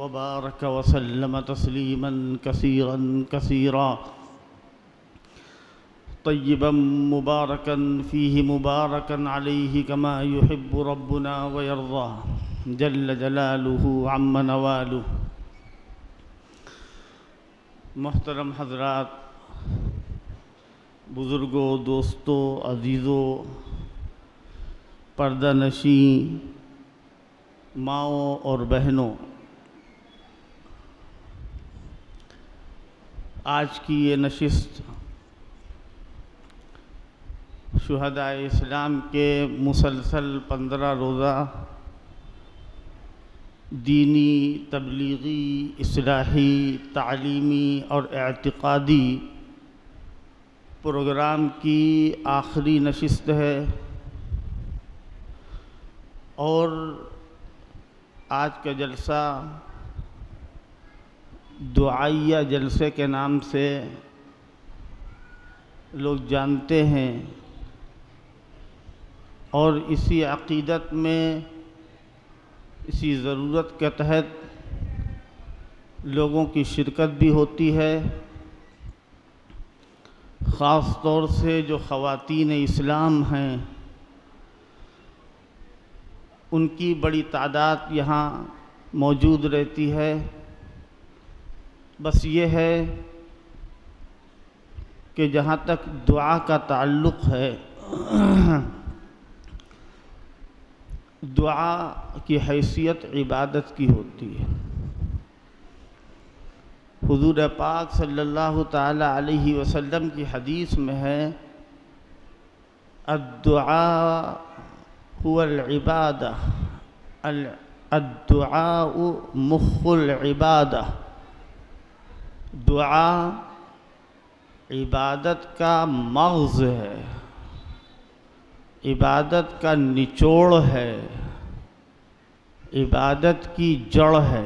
वबारक वसल्लम तस्लीमन कसीरन कसीरा तय्यबन मुबारकन फ़ीहि मुबारकन अलैहि कमा युहिब्बु रब्बुना व यर्ज़ा जल्ल जलालुहु अम्मा नवालुहु। मोहतरम हज़रात, बुज़ुर्गों, दोस्तों, अज़ीज़ों, पर्दा नशी माओं और बहनों, आज की ये नशिस्त शुहदाए इस्लाम के मुसलसल 15 रोज़ा दीनी, तबलीगी, इस्लाही, तालीमी और एअतिक़ादी प्रोग्राम की आखिरी नशिस्त है। और आज का जलसा दुआइया जलसे के नाम से लोग जानते हैं और इसी अक़ीदत में, इसी ज़रूरत के तहत लोगों की शिरकत भी होती है। ख़ास तौर से जो ख़वातीन इस्लाम हैं, उनकी बड़ी तादाद यहाँ मौजूद रहती है। बस ये है कि जहाँ तक दुआ का ताल्लुक़ है, दुआ की हैसियत इबादत की होती है। हुज़ूर पाक सल्लल्लाहु ताला अलैहि वसल्लम की हदीस में है, अद्दुआ हुवल इबादा, अद्दुआउ मुख्खुल इबादा। दुआ इबादत का मग़ज़ है, इबादत का निचोड़ है, इबादत की जड़ है।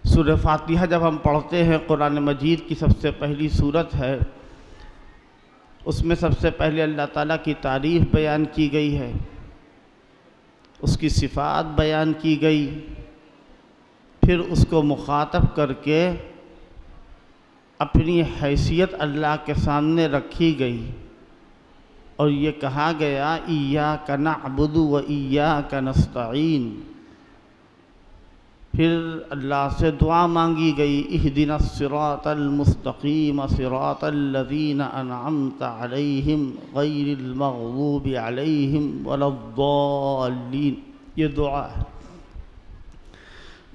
सूरह फ़ातिहा जब हम पढ़ते हैं, कुरान मजीद की सबसे पहली सूरत है, उसमें सबसे पहले अल्लाह ताला की तारीफ़ बयान की गई है, उसकी सिफ़ात बयान की गई, फिर उसको मुख़ातब करके अपनी हैसियत अल्लाह के सामने रखी गई और ये कहा गया, इय्याका नअबुदु व इय्याका नस्तईन। फिर अल्लाह से दुआ मांगी गई, इहदिनस सिरातल मुस्तक़ीम सिरातल लज़ीना अनअमता अलैहिम गैरिल मग़ज़ूबि अलैहिम वलद्दाल्लीन। ये दुआ है।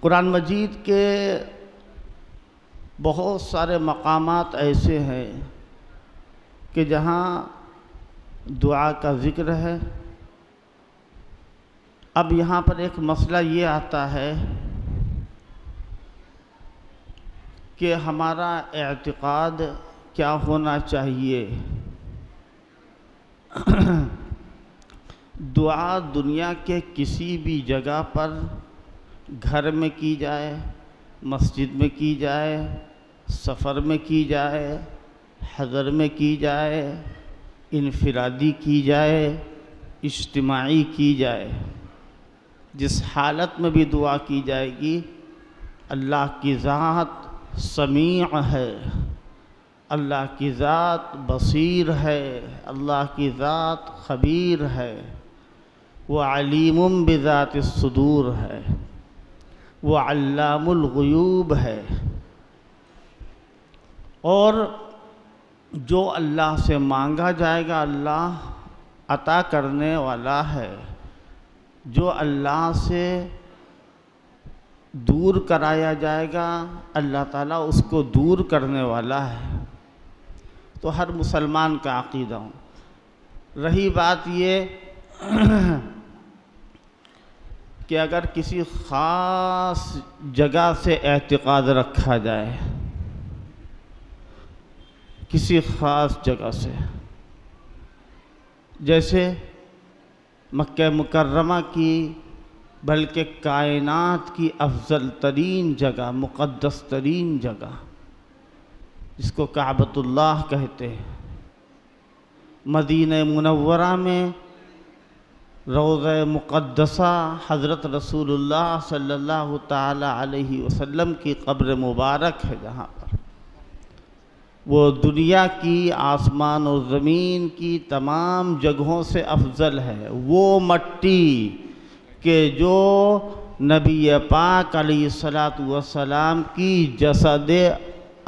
कुरान मजीद के बहुत सारे मकामात ऐसे हैं कि जहाँ दुआ का ज़िक्र है। अब यहाँ पर एक मसला ये आता है कि हमारा एअतिक़ाद क्या होना चाहिए। दुआ दुनिया के किसी भी जगह पर, घर में की जाए, मस्जिद में की जाए, सफ़र में की जाए, हज़र में की जाए, इनफिरादी की जाए, इज्तिमाई की जाए, जिस हालत में भी दुआ की जाएगी, अल्लाह की ज़ात समीअ है, अल्लाह की ज़ात बसीर है, अल्लाह की ज़ात ख़बीर है, वह अलीमुम बिज़ातिस सुदूर है, वह अल्लामुल ग़ुयूब है। और जो अल्लाह से मांगा जाएगा, अल्लाह अता करने वाला है। जो अल्लाह से दूर कराया जाएगा, अल्लाह ताला उसको दूर करने वाला है। तो हर मुसलमान का अक़ीदा हो। रही बात ये कि अगर किसी ख़ास जगह से एअतिक़ाद रखा जाए, किसी ख़ास जगह से, जैसे मक्का मुकर्रमा की, बल्कि कायनात की अफ़ज़ल तरीन जगह, मुक़द्दस तरीन जगह, जिसको काबतुल्लाह कहते हैं, मदीना मुनव्वरा में रोज़ा मुक़द्दसा हज़रत रसूलुल्लाह सल्लल्लाहु ताला अलैहि वसल्लम की कब्र मुबारक है, जहाँ पर वो दुनिया की, आसमान और ज़मीन की तमाम जगहों से अफजल है। वो मट्टी के जो नबी पाक अलैहिस्सलातु वस्सलाम की जसदे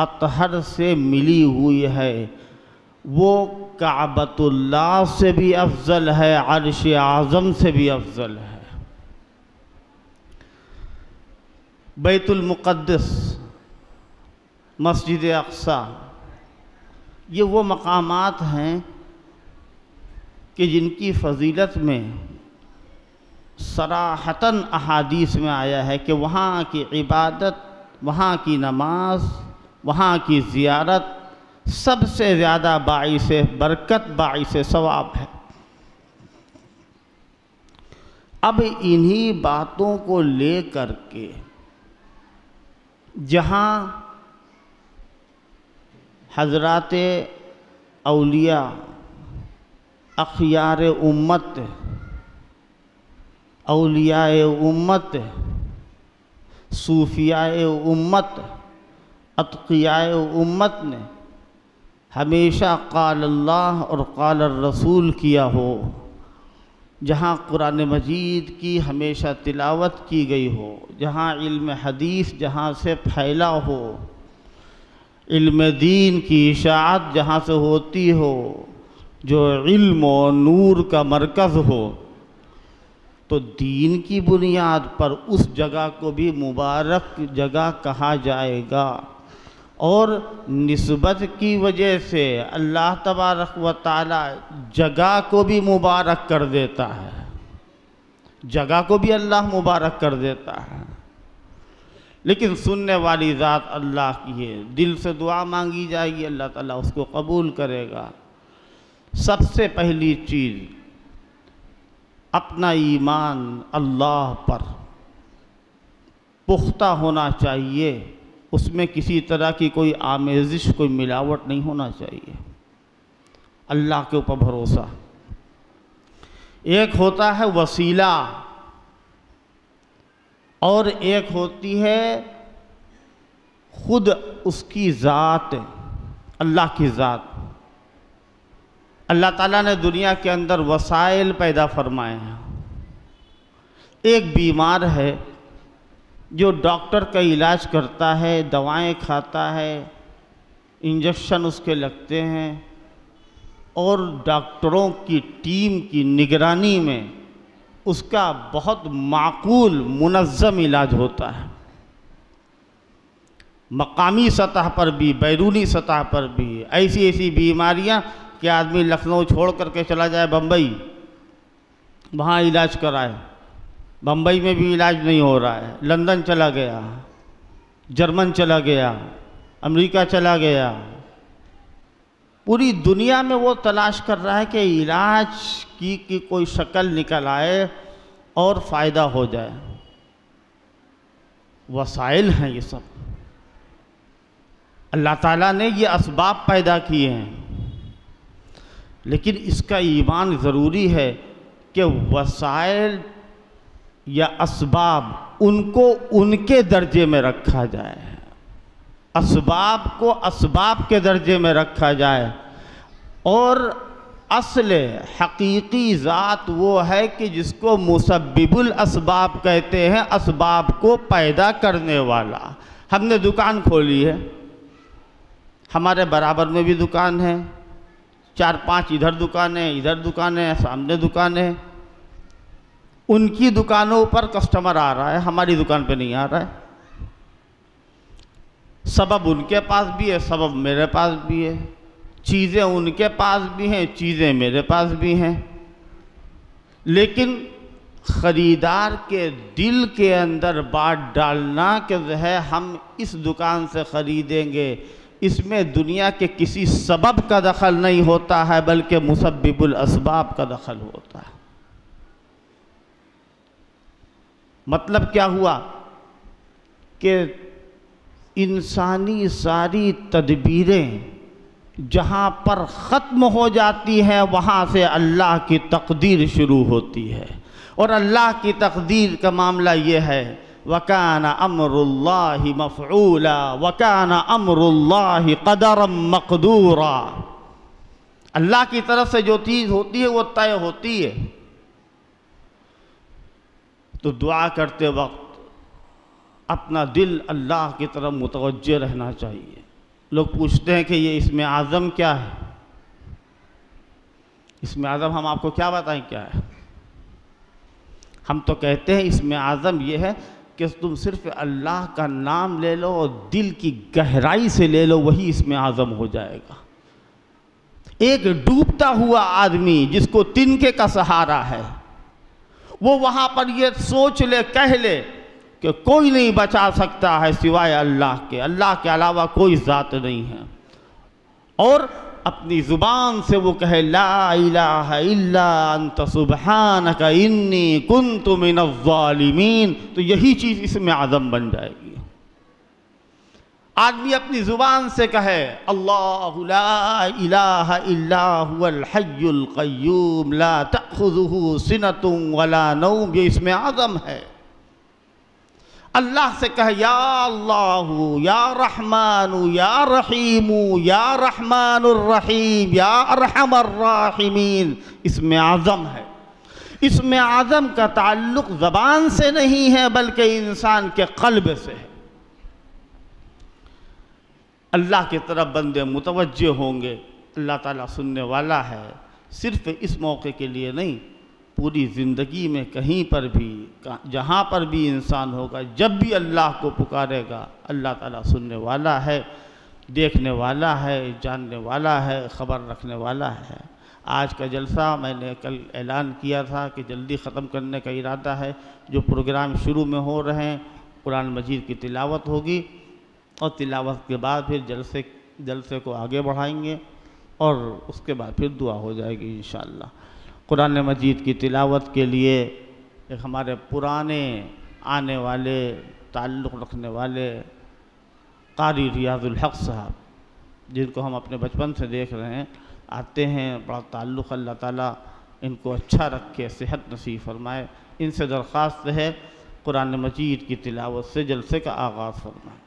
अतहर से मिली हुई है, वो काबतुल्लाह से भी अफजल है, अर्श आज़म से भी अफजल है। बैतुल मुक़द्दस, मस्जिद अक़सा, ये वो मकामात हैं कि जिनकी फ़जीलत में सराहतन अहादीस में आया है कि वहाँ की इबादत, वहाँ की नमाज, वहाँ की ज़ियारत सबसे ज़्यादा बाइसे बरकत, बाइसे सवाब है। अब इन्हीं बातों को ले कर के जहाँ हज़रात औलिया, अख़यार उम्मत, औलियाए उम्मत, सूफियाए उम्मत, अतक़ियाए उम्मत ने हमेशा क़ाल अल्लाह और क़ाल रसूल किया हो, जहाँ कुरान मजीद की हमेशा तिलावत की गई हो, जहाँ इल्म हदीस जहाँ से फैला हो, इल्म दीन की इशाअत जहाँ से होती हो, जो इल्म और नूर का मरकज़ हो, तो दीन की बुनियाद पर उस जगह को भी मुबारक जगह कहा जाएगा। और निस्बत की वजह से अल्लाह तबारक व ताला जगह को भी मुबारक कर देता है, जगह को भी अल्लाह मुबारक कर देता है। लेकिन सुनने वाली ज़ात अल्लाह की है, दिल से दुआ मांगी जाएगी, अल्लाह ताला उसको कबूल करेगा। सबसे पहली चीज़ अपना ईमान अल्लाह पर पुख्ता होना चाहिए, उसमें किसी तरह की कोई आमेज़िश, कोई मिलावट नहीं होना चाहिए। अल्लाह के ऊपर भरोसा। एक होता है वसीला और एक होती है खुद उसकी ज़ात, अल्लाह की ज़ात। अल्लाह ताला ने दुनिया के अंदर वसाइल पैदा फरमाए हैं। एक बीमार है जो डॉक्टर का इलाज करता है, दवाएं खाता है, इंजेक्शन उसके लगते हैं, और डॉक्टरों की टीम की निगरानी में उसका बहुत माकूल मुनज़्ज़म इलाज होता है। मकामी सतह पर भी, बैरूनी सतह पर भी ऐसी ऐसी बीमारियां कि आदमी लखनऊ छोड़ करके चला जाए बम्बई, वहाँ इलाज कराए, बम्बई में भी इलाज नहीं हो रहा है, लंदन चला गया, जर्मन चला गया, अमेरिका चला गया, पूरी दुनिया में वो तलाश कर रहा है कि इलाज की कोई शक्ल निकल आए और फ़ायदा हो जाए। वसाइल हैं ये सब, अल्लाह ताला ने ये असबाब पैदा किए हैं, लेकिन इसका ईमान ज़रूरी है कि वसाइल या असबाब उनको उनके दर्जे में रखा जाए, असबाब को असबाब के दर्जे में रखा जाए। और असल हकीकी ज़ात वो है कि जिसको मुसब्बिबुल असबाब कहते हैं, असबाब को पैदा करने वाला। हमने दुकान खोली है, हमारे बराबर में भी दुकान है, 4-5 इधर दुकानें, इधर दुकानें, सामने दुकानें। उनकी दुकानों पर कस्टमर आ रहा है, हमारी दुकान पे नहीं आ रहा है। सबब उनके पास भी है, सबब मेरे पास भी है, चीज़ें उनके पास भी हैं, चीज़ें मेरे पास भी हैं। लेकिन ख़रीदार के दिल के अंदर बात डालना कि जो है हम इस दुकान से ख़रीदेंगे, इसमें दुनिया के किसी सबब का दखल नहीं होता है, बल्कि मुसब्बिबुल असबाब का दखल होता है। मतलब क्या हुआ कि इंसानी सारी तदबीरें जहाँ पर ख़त्म हो जाती है वहाँ से अल्लाह की तकदीर शुरू होती है। और अल्लाह की तकदीर का मामला ये है, वकाना अम्रुल्लाहि मफ़ऊला वकाना अम्रुल्लाहि क़दरम मक़दूरा। अल्लाह की तरफ से जो चीज़ होती है वो तय होती है। तो दुआ करते वक्त अपना दिल अल्लाह की तरफ मुतवज्जे रहना चाहिए। लोग पूछते हैं कि ये इसमें आज़म क्या है? इसमें आज़म हम आपको क्या बताएं क्या है? हम तो कहते हैं इसमें आज़म ये है कि तुम सिर्फ अल्लाह का नाम ले लो और दिल की गहराई से ले लो, वही इसमें आज़म हो जाएगा। एक डूबता हुआ आदमी जिसको तिनके का सहारा है, वो वहाँ पर ये सोच ले, कह ले कि कोई नहीं बचा सकता है सिवाय अल्लाह के, अल्लाह के अलावा कोई ज़ात नहीं है, और अपनी ज़ुबान से वो कहे ला इलाहा इल्ला अंत सुब्हानक इन्नी कुन्तु मिनज़्ज़ालिमीन, तो यही चीज़ इसमें आज़म बन जाएगी। आदमी अपनी ज़ुबान से कहे अल्लाहु ला इलाहा इल्ला हुवल हय्युल क़य्यूम ला तअख़ुज़ुहु सिनतुन वला नौम, ये इसमें आज़म है। अल्लाह से कहे या अल्लाहु या रहमानु या रहीमु या रहमानुर रहीम या अरहमर राहिमीन, इसमें आज़म है। इसमें आज़म का ताल्लुक़ ज़बान से नहीं है बल्कि इंसान के क़ल्ब से है। अल्लाह की तरफ बंदे मुतवज्जे होंगे, अल्लाह ताला सुनने वाला है। सिर्फ इस मौके के लिए नहीं, पूरी ज़िंदगी में कहीं पर भी, जहाँ पर भी इंसान होगा, जब भी अल्लाह को पुकारेगा, अल्लाह ताला सुनने वाला है, देखने वाला है, जानने वाला है, ख़बर रखने वाला है। आज का जलसा मैंने कल ऐलान किया था कि जल्दी ख़त्म करने का इरादा है। जो प्रोग्राम शुरू में हो रहे हैं, कुरान मजीद की तिलावत होगी और तिलावत के बाद फिर जलसे को आगे बढ़ाएंगे और उसके बाद फिर दुआ हो जाएगी इंशाअल्लाह। कुरान मजीद की तिलावत के लिए एक हमारे पुराने आने वाले ताल्लुक़ रखने वाले कारी रियाज़ुल हक़ साहब, जिनको हम अपने बचपन से देख रहे हैं, आते हैं, बड़ा ताल्लुक़, अल्लाह ताला इनको अच्छा रखे, सेहत नसीब फरमाए। इनसे दरख्वास्त है कुरान मजीद की तिलावत से जलसे का आगाज़ फरमाए।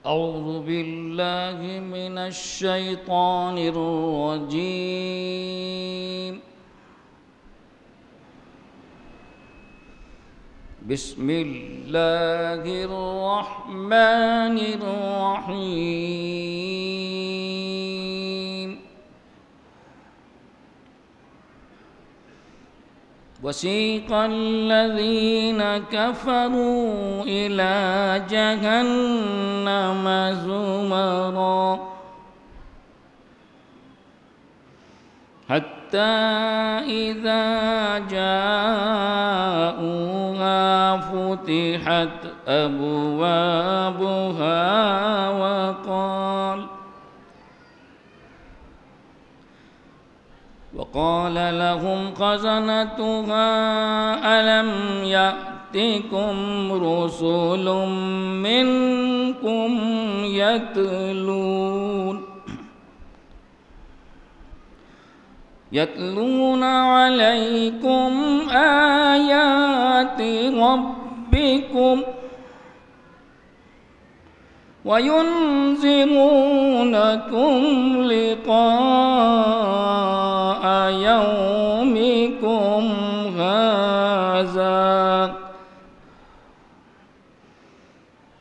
अऊज़ु बिल्लाहि मिनश शैतानिर रजीम। बिस्मिल्लाहिर रहमानिर रहीम। वसीक़ल्लज़ीन कफ़रू इला जहन्नम ज़ुमरा हत्ता इज़ा जाऊहा फुतिहत अब्वाबुहा वक़ाल लहुम ख़ज़नतुहा अलम यातिकुम रुसुलुम मिनकुम यतलून अलैकुम आयाति रब्बिकुम वयुनज़िरूनकुम लिक़ाअ यौमिकुम हाज़ा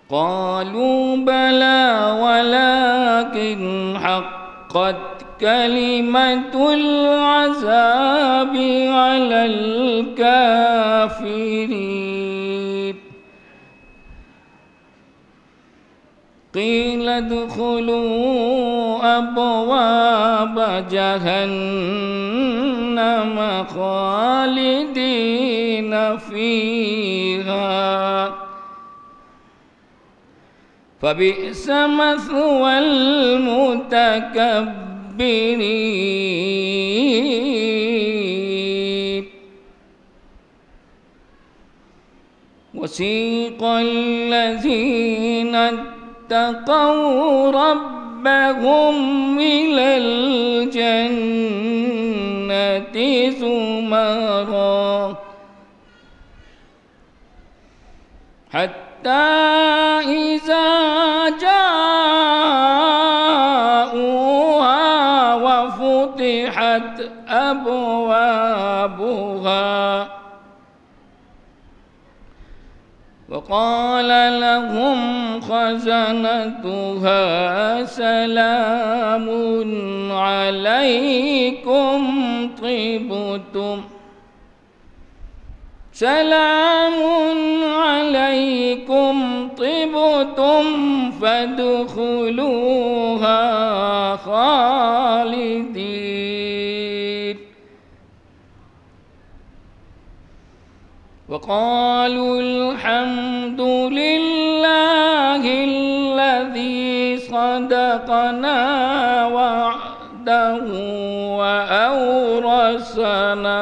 क़ालू बला वलाकिन हक़्क़त कलिमतुल अज़ाबि अलल काफ़िरीन। क़ील उद्ख़ुलू अब्वाब जहन्नम ख़ालिदीन फ़ीहा फबिअस मथवल मुतकब्बिरीन। वसीक़ल्लज़ीना इत्तक़ौ रब्बहुम इलल जन्नति ज़ुमरा हत्ता इज़ा जाऊहा वफ़ुतिहत अबवाबुहा वक़ाल लहुम ख़ज़नतुहा सलामुन अलैकुम तिबतुम सलामुन अलैकुम तिबतुम फदखुलूहा खालिदीन। वक़ालू अल्हम्दुलिल्लाहिल्लज़ी सदक़ना वअदहु वअवरसना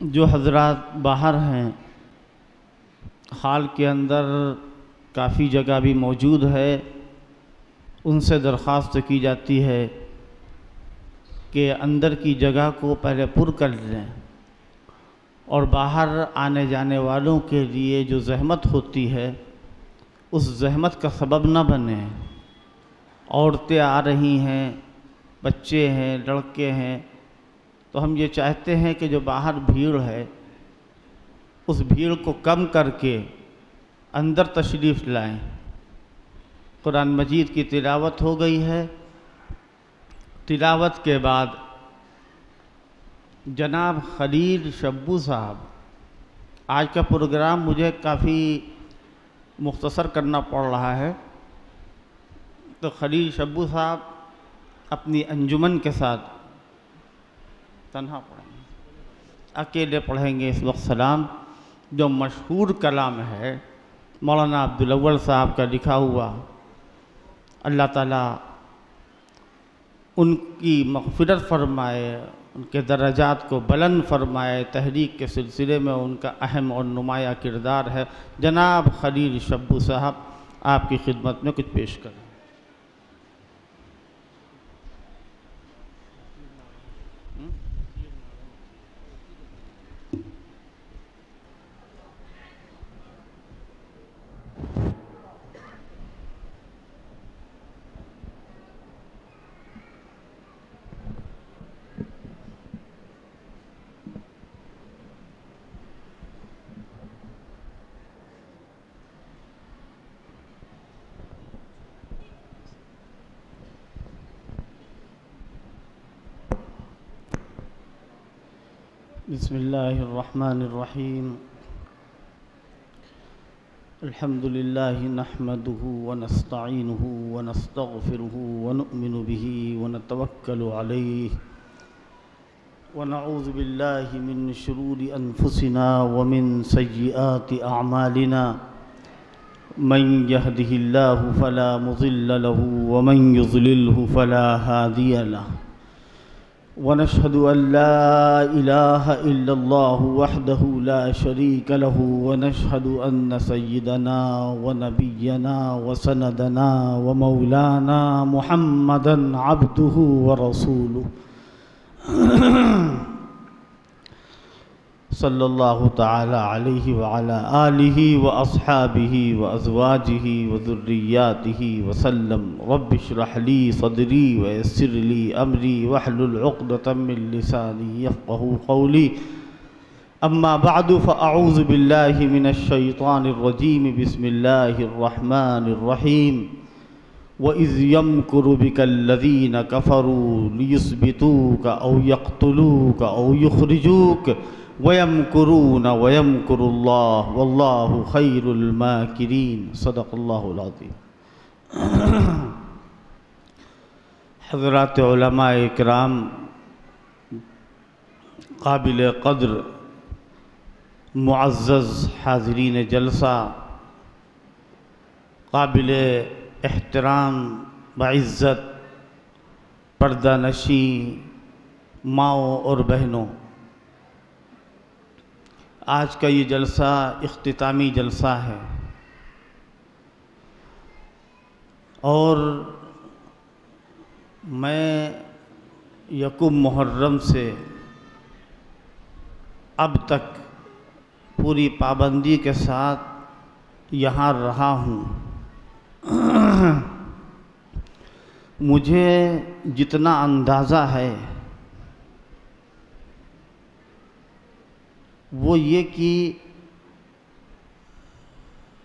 जो हजरात बाहर हैं, हाल के अंदर काफ़ी जगह भी मौजूद है, उनसे दरख्वास्त की जाती है कि अंदर की जगह को पहले पुर कर लें और बाहर आने जाने वालों के लिए जो ज़हमत होती है उस ज़हमत का सबब न बने। औरतें आ रही हैं, बच्चे हैं, लड़के हैं, तो हम ये चाहते हैं कि जो बाहर भीड़ है उस भीड़ को कम करके अंदर तशरीफ़ लाएं। कुरान मजीद की तिलावत हो गई है। तिलावत के बाद जनाब खलील शब्बू साहब, आज का प्रोग्राम मुझे काफ़ी मुख्तसर करना पड़ रहा है, तो खलील शब्बू साहब अपनी अंजुमन के साथ तन्हा पढ़ेंगे, अकेले पढ़ेंगे इस वक्त सलाम, जो मशहूर कलाम है मौलाना अब्दुल अव्वल साहब का लिखा हुआ। अल्लाह ताला उनकी मग़फ़िरत फरमाए, उनके दर्जात को बुलंद फरमाए। तहरीक के सिलसिले में उनका अहम और नुमाया किरदार है। जनाब खलील शब्बू साहब आपकी खिदमत में कुछ पेश करें। बिस्मिल्लाहिर्रहमानिर्रहीम। अल्हम्दुलिल्लाहि नहमदुहु व नस्तईनुहु व नस्तगफिरुहु व नु'मिनु बिही व नतवक्कलु अलैहि वनऊज़ु बिल्लाहि मिन शुरूरि अनफुसिना व मिन सय्यिआति अअमालिना मन यहदिहिल्लाहु फला मुज़िल्ल लहु व मन युज़लिल्हु फला हादिय लहु वनशहदु अल्ला इलाहा इल्लल्लाहु वहदहु ला शरीक लहु वनशहदु अन्न सय्यिदना व नबिय्यना व सनदना व मौलाना मुहम्मदन अब्दुहु व रसूलुहु सल्लल्लाहु ताला अलैहि व अला आलिहि व अस्हाबिहि व अज़वाजिहि व ज़ुर्रिय्यातिहि व सल्लम। रब्बि इश्रह ली सदरी व यस्सिर ली अमरी वहलुल उक़दतम मिन लिसानी यफ़क़हू क़ौली। अम्मा बअदु फ़अऊज़ु बिल्लाहि मिनश शैतानिर रजीम। बिस्मिल्लाहिर रहमानिर रहीम। वइज़ यमकुरु बिकल्लज़ीन कफ़रू लियुस्बितूका औ यक़्तुलूका औ युख़्रिजूका वयमकुरून वयमकुरुल्लाह वल्लाहु खैरुल माकिरीन। सदक़ल्लाहुल अज़ीम। हज़रात उलमाए इकराम, काबिल क़द्र मुअज़्ज़ज़ हाज़रीन जलसा, काबिल एहतराम बाइज़्ज़त पर्दा नशी माओ और बहनों, आज का ये जलसा इख्तितामी जलसा है और मैं यकुम मुहर्रम से अब तक पूरी पाबंदी के साथ यहाँ रहा हूँ। मुझे जितना अंदाज़ा है वो ये कि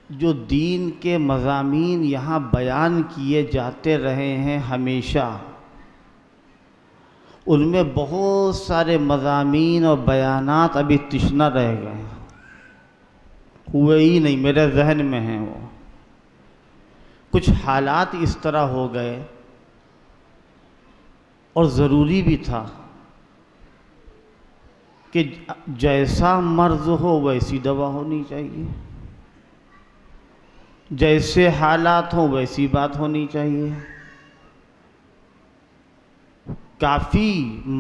जो दीन के मज़ामीन यहाँ बयान किए जाते रहे हैं हमेशा, उनमें बहुत सारे मज़ामीन और बयानात अभी तिश्ना रह गए, हुए ही नहीं, मेरे जहन में हैं वो। कुछ हालात इस तरह हो गए और ज़रूरी भी था कि जैसा मर्ज़ हो वैसी दवा होनी चाहिए, जैसे हालात हो वैसी बात होनी चाहिए। काफ़ी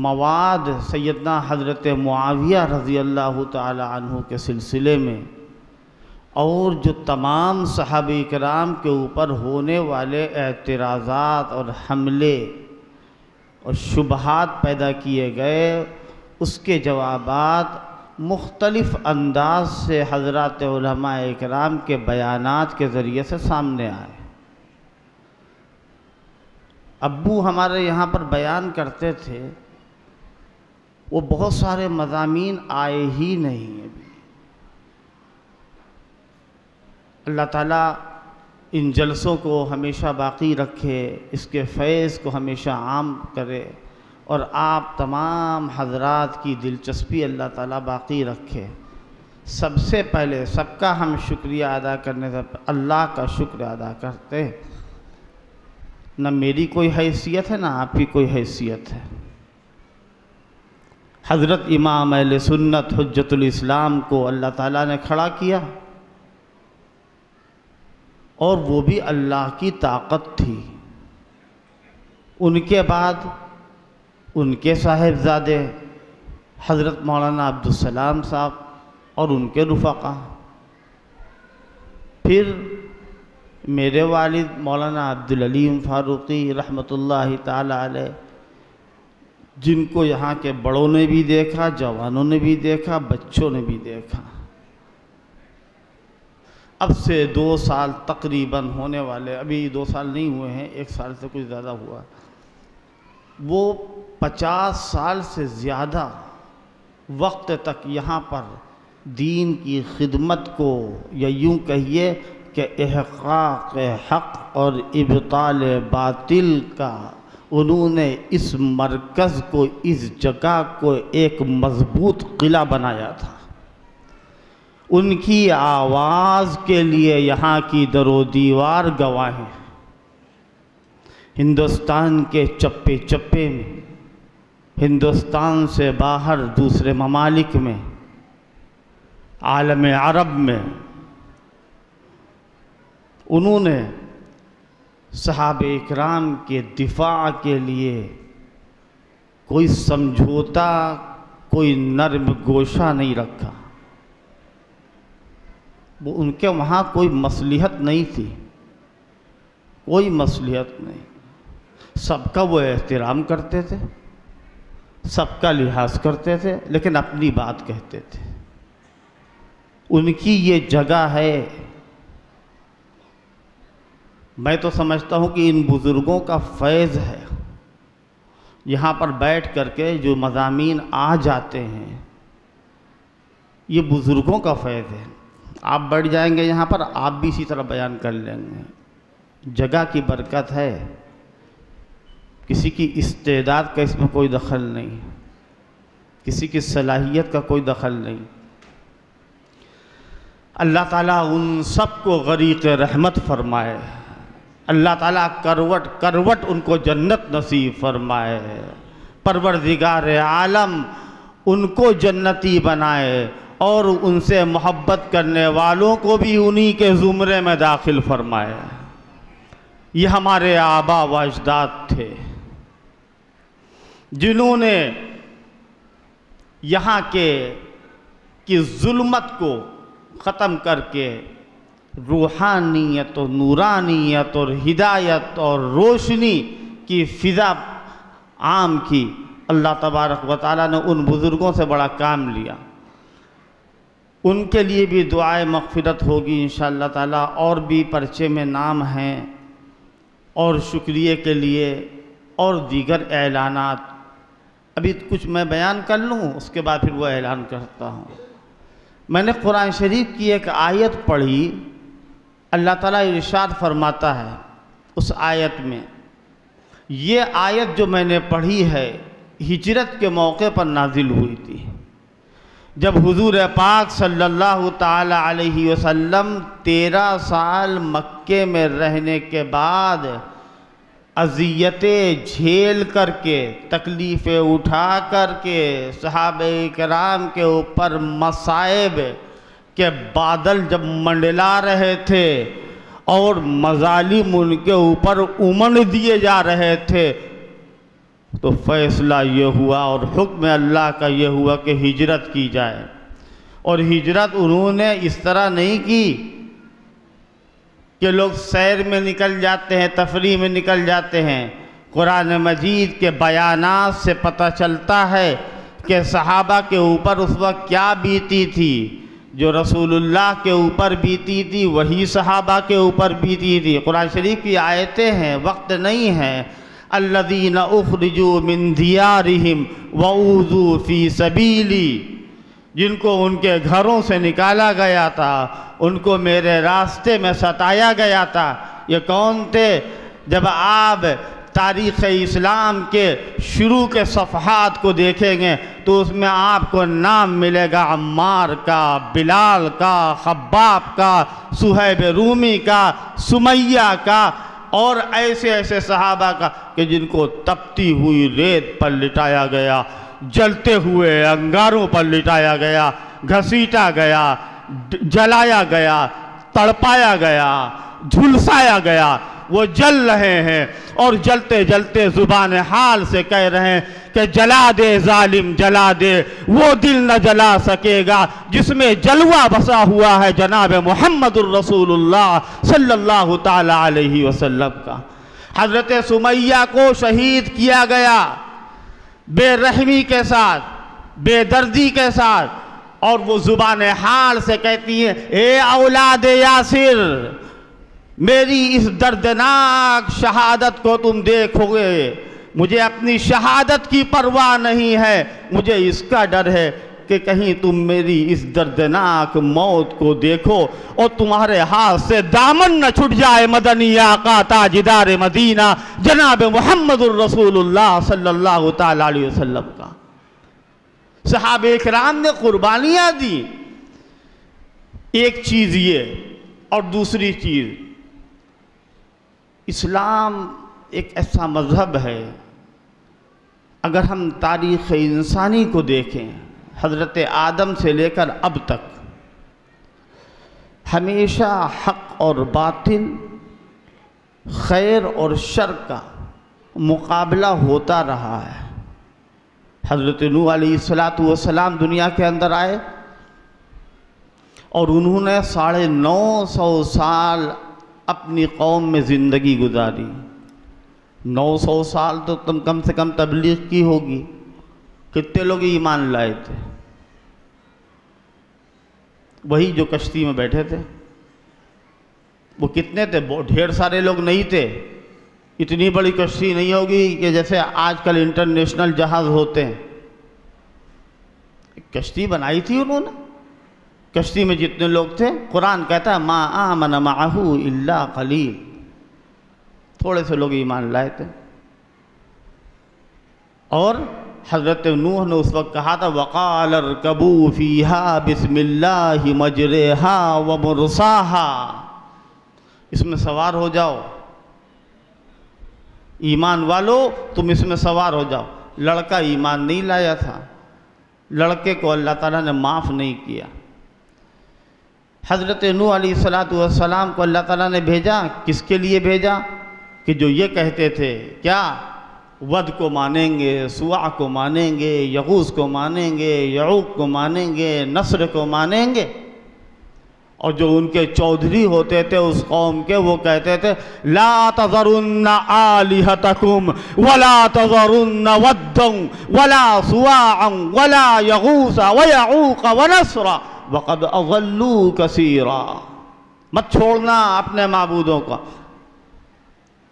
मवाद सैयदना हज़रत मुआविया रज़ी अल्लाह ताला अन्हु के सिलसिले में और जो तमाम सहाबा इकराम के ऊपर होने वाले एतराज़ात और हमले और शुबहात पैदा किए गए, उसके जवाबात मुख्तलिफ़ अंदाज से हज़रात उलमाए इकराम के बयानात के ज़रिए से सामने आए। अब्बू हमारे यहाँ पर बयान करते थे, वो बहुत सारे मज़ामीन आए ही नहीं अभी। अल्लाह ताला इन जलसों को हमेशा बाक़ी रखे, इसके फैज़ को हमेशा आम करे और आप तमाम हज़रात की दिलचस्पी अल्लाह ताला बाक़ी रखे। सबसे पहले सबका हम शुक्रिया अदा करने से अल्लाह का शुक्र अदा करते। न मेरी कोई हैसियत है, न आपकी कोई हैसियत है। हज़रत इमाम अहले सुन्नत हुज्जतुल इस्लाम को अल्लाह ताला ने खड़ा किया और वो भी अल्लाह की ताकत थी। उनके बाद उनके साहिबजादे हज़रत मौलाना अब्दुल सलाम साहब और उनके रुफ़क़ा, फिर मेरे वालिद मौलाना अब्दुल अलीम फ़ारूक़ी रहमतुल्लाहि ताला अलैह, जिनको यहाँ के बड़ों ने भी देखा, जवानों ने भी देखा, बच्चों ने भी देखा। अब से 2 साल तकरीबन होने वाले, अभी 2 साल नहीं हुए हैं, 1 साल से कुछ ज़्यादा हुआ, वो 50 साल से ज़्यादा वक्त तक यहाँ पर दीन की खिदमत को, या यूँ कहिए कि इहक़ाक़ हक़ और इब्ताल बातिल का, उन्होंने इस मरकज़ को, इस जगह को एक मज़बूत किला बनाया था। उनकी आवाज़ के लिए यहाँ की दरो दीवार गवाह हैं। हिंदुस्तान के चप्पे चप्पे में हिंदुस्तान से बाहर दूसरे ममालिक में, आलम अरब में, उन्होंने सहाबे इकराम के दिफा के लिए कोई समझौता, कोई नर्म गोशा नहीं रखा। वो उनके वहाँ कोई मसलिहत नहीं थी, कोई मसलिहत नहीं। सबका वो एहतराम करते थे, सबका लिहाज करते थे, लेकिन अपनी बात कहते थे। उनकी ये जगह है। मैं तो समझता हूँ कि इन बुज़ुर्गों का फैज़ है। यहाँ पर बैठ करके जो मज़ामीन आ जाते हैं, ये बुज़ुर्गों का फैज़ है। आप बैठ जाएंगे यहाँ पर, आप भी इसी तरह बयान कर लेंगे। जगह की बरकत है, किसी की इस्तेदाद का इसमें कोई दखल नहीं, किसी की सलाहियत का कोई दखल नहीं। अल्लाह ताला उन सबको गरीक़ रहमत फरमाए। अल्लाह ताला करवट करवट उनको जन्नत नसीब फरमाए। परवरदिगार आलम उनको जन्नती बनाए और उनसे मोहब्बत करने वालों को भी उन्हीं के ज़ुमरे में दाखिल फरमाए। ये हमारे आबा व अजदाद थे जिन्होंने यहाँ की जुल्मत को ख़त्म करके रूहानियत और नूरानियत और हिदायत और रोशनी की फ़िज़ा आम की। अल्लाह तबारक व तआला ने उन बुज़ुर्गों से बड़ा काम लिया। उनके लिए भी दुआए मग़फ़िरत होगी इंशाअल्लाह ताला। और भी पर्चे में नाम हैं और शुक्रिया के लिए और दीगर ऐलानात। अभी कुछ मैं बयान कर लूँ, उसके बाद फिर वो ऐलान करता हूँ। मैंने कुरान शरीफ की एक आयत पढ़ी। अल्लाह ताला इरशाद फरमाता है उस आयत में, ये आयत जो मैंने पढ़ी है हिजरत के मौके पर नाजिल हुई थी, जब हुजूर पाक सल्लल्लाहु ताला अलैहि वसल्लम 13 साल मक्के में रहने के बाद अज़ियतें झेल करके, तकलीफ़ें उठा करके सहाबे किराम के ऊपर मसाइब के बादल जब मंडला रहे थे और मज़ालिम उनके ऊपर उमड़ दिए जा रहे थे, तो फ़ैसला ये हुआ और हुक्म अल्लाह का ये हुआ कि हिजरत की जाए। और हिजरत उन्होंने इस तरह नहीं की कि लोग सैर में निकल जाते हैं, तफरीह में निकल जाते हैं। कुरान मजीद के बयानात से पता चलता है कि सहाबा के ऊपर उस वक्त क्या बीती थी। जो रसूलुल्लाह के ऊपर बीती थी वही सहाबा के ऊपर बीती थी। कुरान शरीफ की आयतें हैं, वक्त नहीं है। अल्लज़ीना उख़रिजू मिन दियारिहिम वऊज़ू फ़ी सबीली, जिनको उनके घरों से निकाला गया था, उनको मेरे रास्ते में सताया गया था। ये कौन थे? जब आप तारीख़ इस्लाम के शुरू के सफ़हात को देखेंगे तो उसमें आपको नाम मिलेगा अम्मार का, बिलाल का, खब्बाब का, सुहैब रूमी का, सुमैया का और ऐसे ऐसे सहाबा का कि जिनको तपती हुई रेत पर लिटाया गया, जलते हुए अंगारों पर लिटाया गया, घसीटा गया, जलाया गया, तड़पाया गया, झुलसाया गया। वो जल रहे हैं और जलते जलते ज़ुबान हाल से कह रहे हैं कि जला दे जालिम जला दे, वो दिल न जला सकेगा जिसमें जलवा बसा हुआ है जनाब मुहम्मदुर रसूलुल्लाह सल्लल्लाहु ताला अलैहि वसल्लम का। हज़रत सुमैया को शहीद किया गया बेरहमी के साथ, बेदर्दी के साथ, और वो ज़ुबान हाल से कहती है, ए औलाद यासिर, मेरी इस दर्दनाक शहादत को तुम देखोगे, मुझे अपनी शहादत की परवाह नहीं है, मुझे इसका डर है कि कहीं तुम मेरी इस दर्दनाक मौत को देखो और तुम्हारे हाथ से दामन न छूट जाए मदनी आका ताजदार मदीना जनाब मुहम्मदुर रसूलुल्लाह सल्लल्लाहु ताला अलैहि वसल्लम का। सहाबे किराम ने कुर्बानियाँ दी। एक चीज़ ये, और दूसरी चीज़, इस्लाम एक ऐसा मज़हब है अगर हम तारीख़ इंसानी को देखें, हज़रत आदम से लेकर अब तक हमेशा हक़ और बातिल, खैर और शर का मुकाबला होता रहा है। हज़रत नूह अलैहिस्सलातु वस्सलाम दुनिया के अंदर आए और उन्होंने 950 साल अपनी कौम में ज़िंदगी गुजारी। 900 साल तो तुम कम से कम तबलीग की होगी। कितने लोग ईमान लाए थे? वही जो कश्ती में बैठे थे। वो कितने थे? बहुत ढेर सारे लोग नहीं थे। इतनी बड़ी कश्ती नहीं होगी कि जैसे आजकल इंटरनेशनल जहाज़ होते हैं। कश्ती बनाई थी उन्होंने। कश्ती में जितने लोग थे, कुरान कहता है मा आमन माहू इल्ला कलील, थोड़े से लोग ईमान लाए थे। और हज़रत नूह ने उस वक्त कहा था वक़ाल अरकबू फ़ीहा बिस्मिल्लाहि मजरेहा व मुरसाहा, इसमें सवार हो जाओ, ईमान वालो तुम इसमें सवार हो जाओ। लड़का ईमान नहीं लाया था, लड़के को अल्लाह ताला ने माफ़ नहीं किया। हज़रत नूह अलैहिस्सलातु वस्सलाम को अल्लाह ताला ने भेजा, किसके लिए भेजा? कि जो ये कहते थे क्या, वद को मानेंगे, सुआ को मानेंगे, यगूस को मानेंगे, यऊक को मानेंगे, नस्र को मानेंगे। और जो उनके चौधरी होते थे उस कौम के, वो कहते थे ला तज़रुन्ना आलिहतकुम वला तज़रुन्ना वद्दन वला सुआअन वला यगूस व यऊक व नस्रा वक़द अज़ल्लू कसीरा, मत छोड़ना अपने माबूदों का।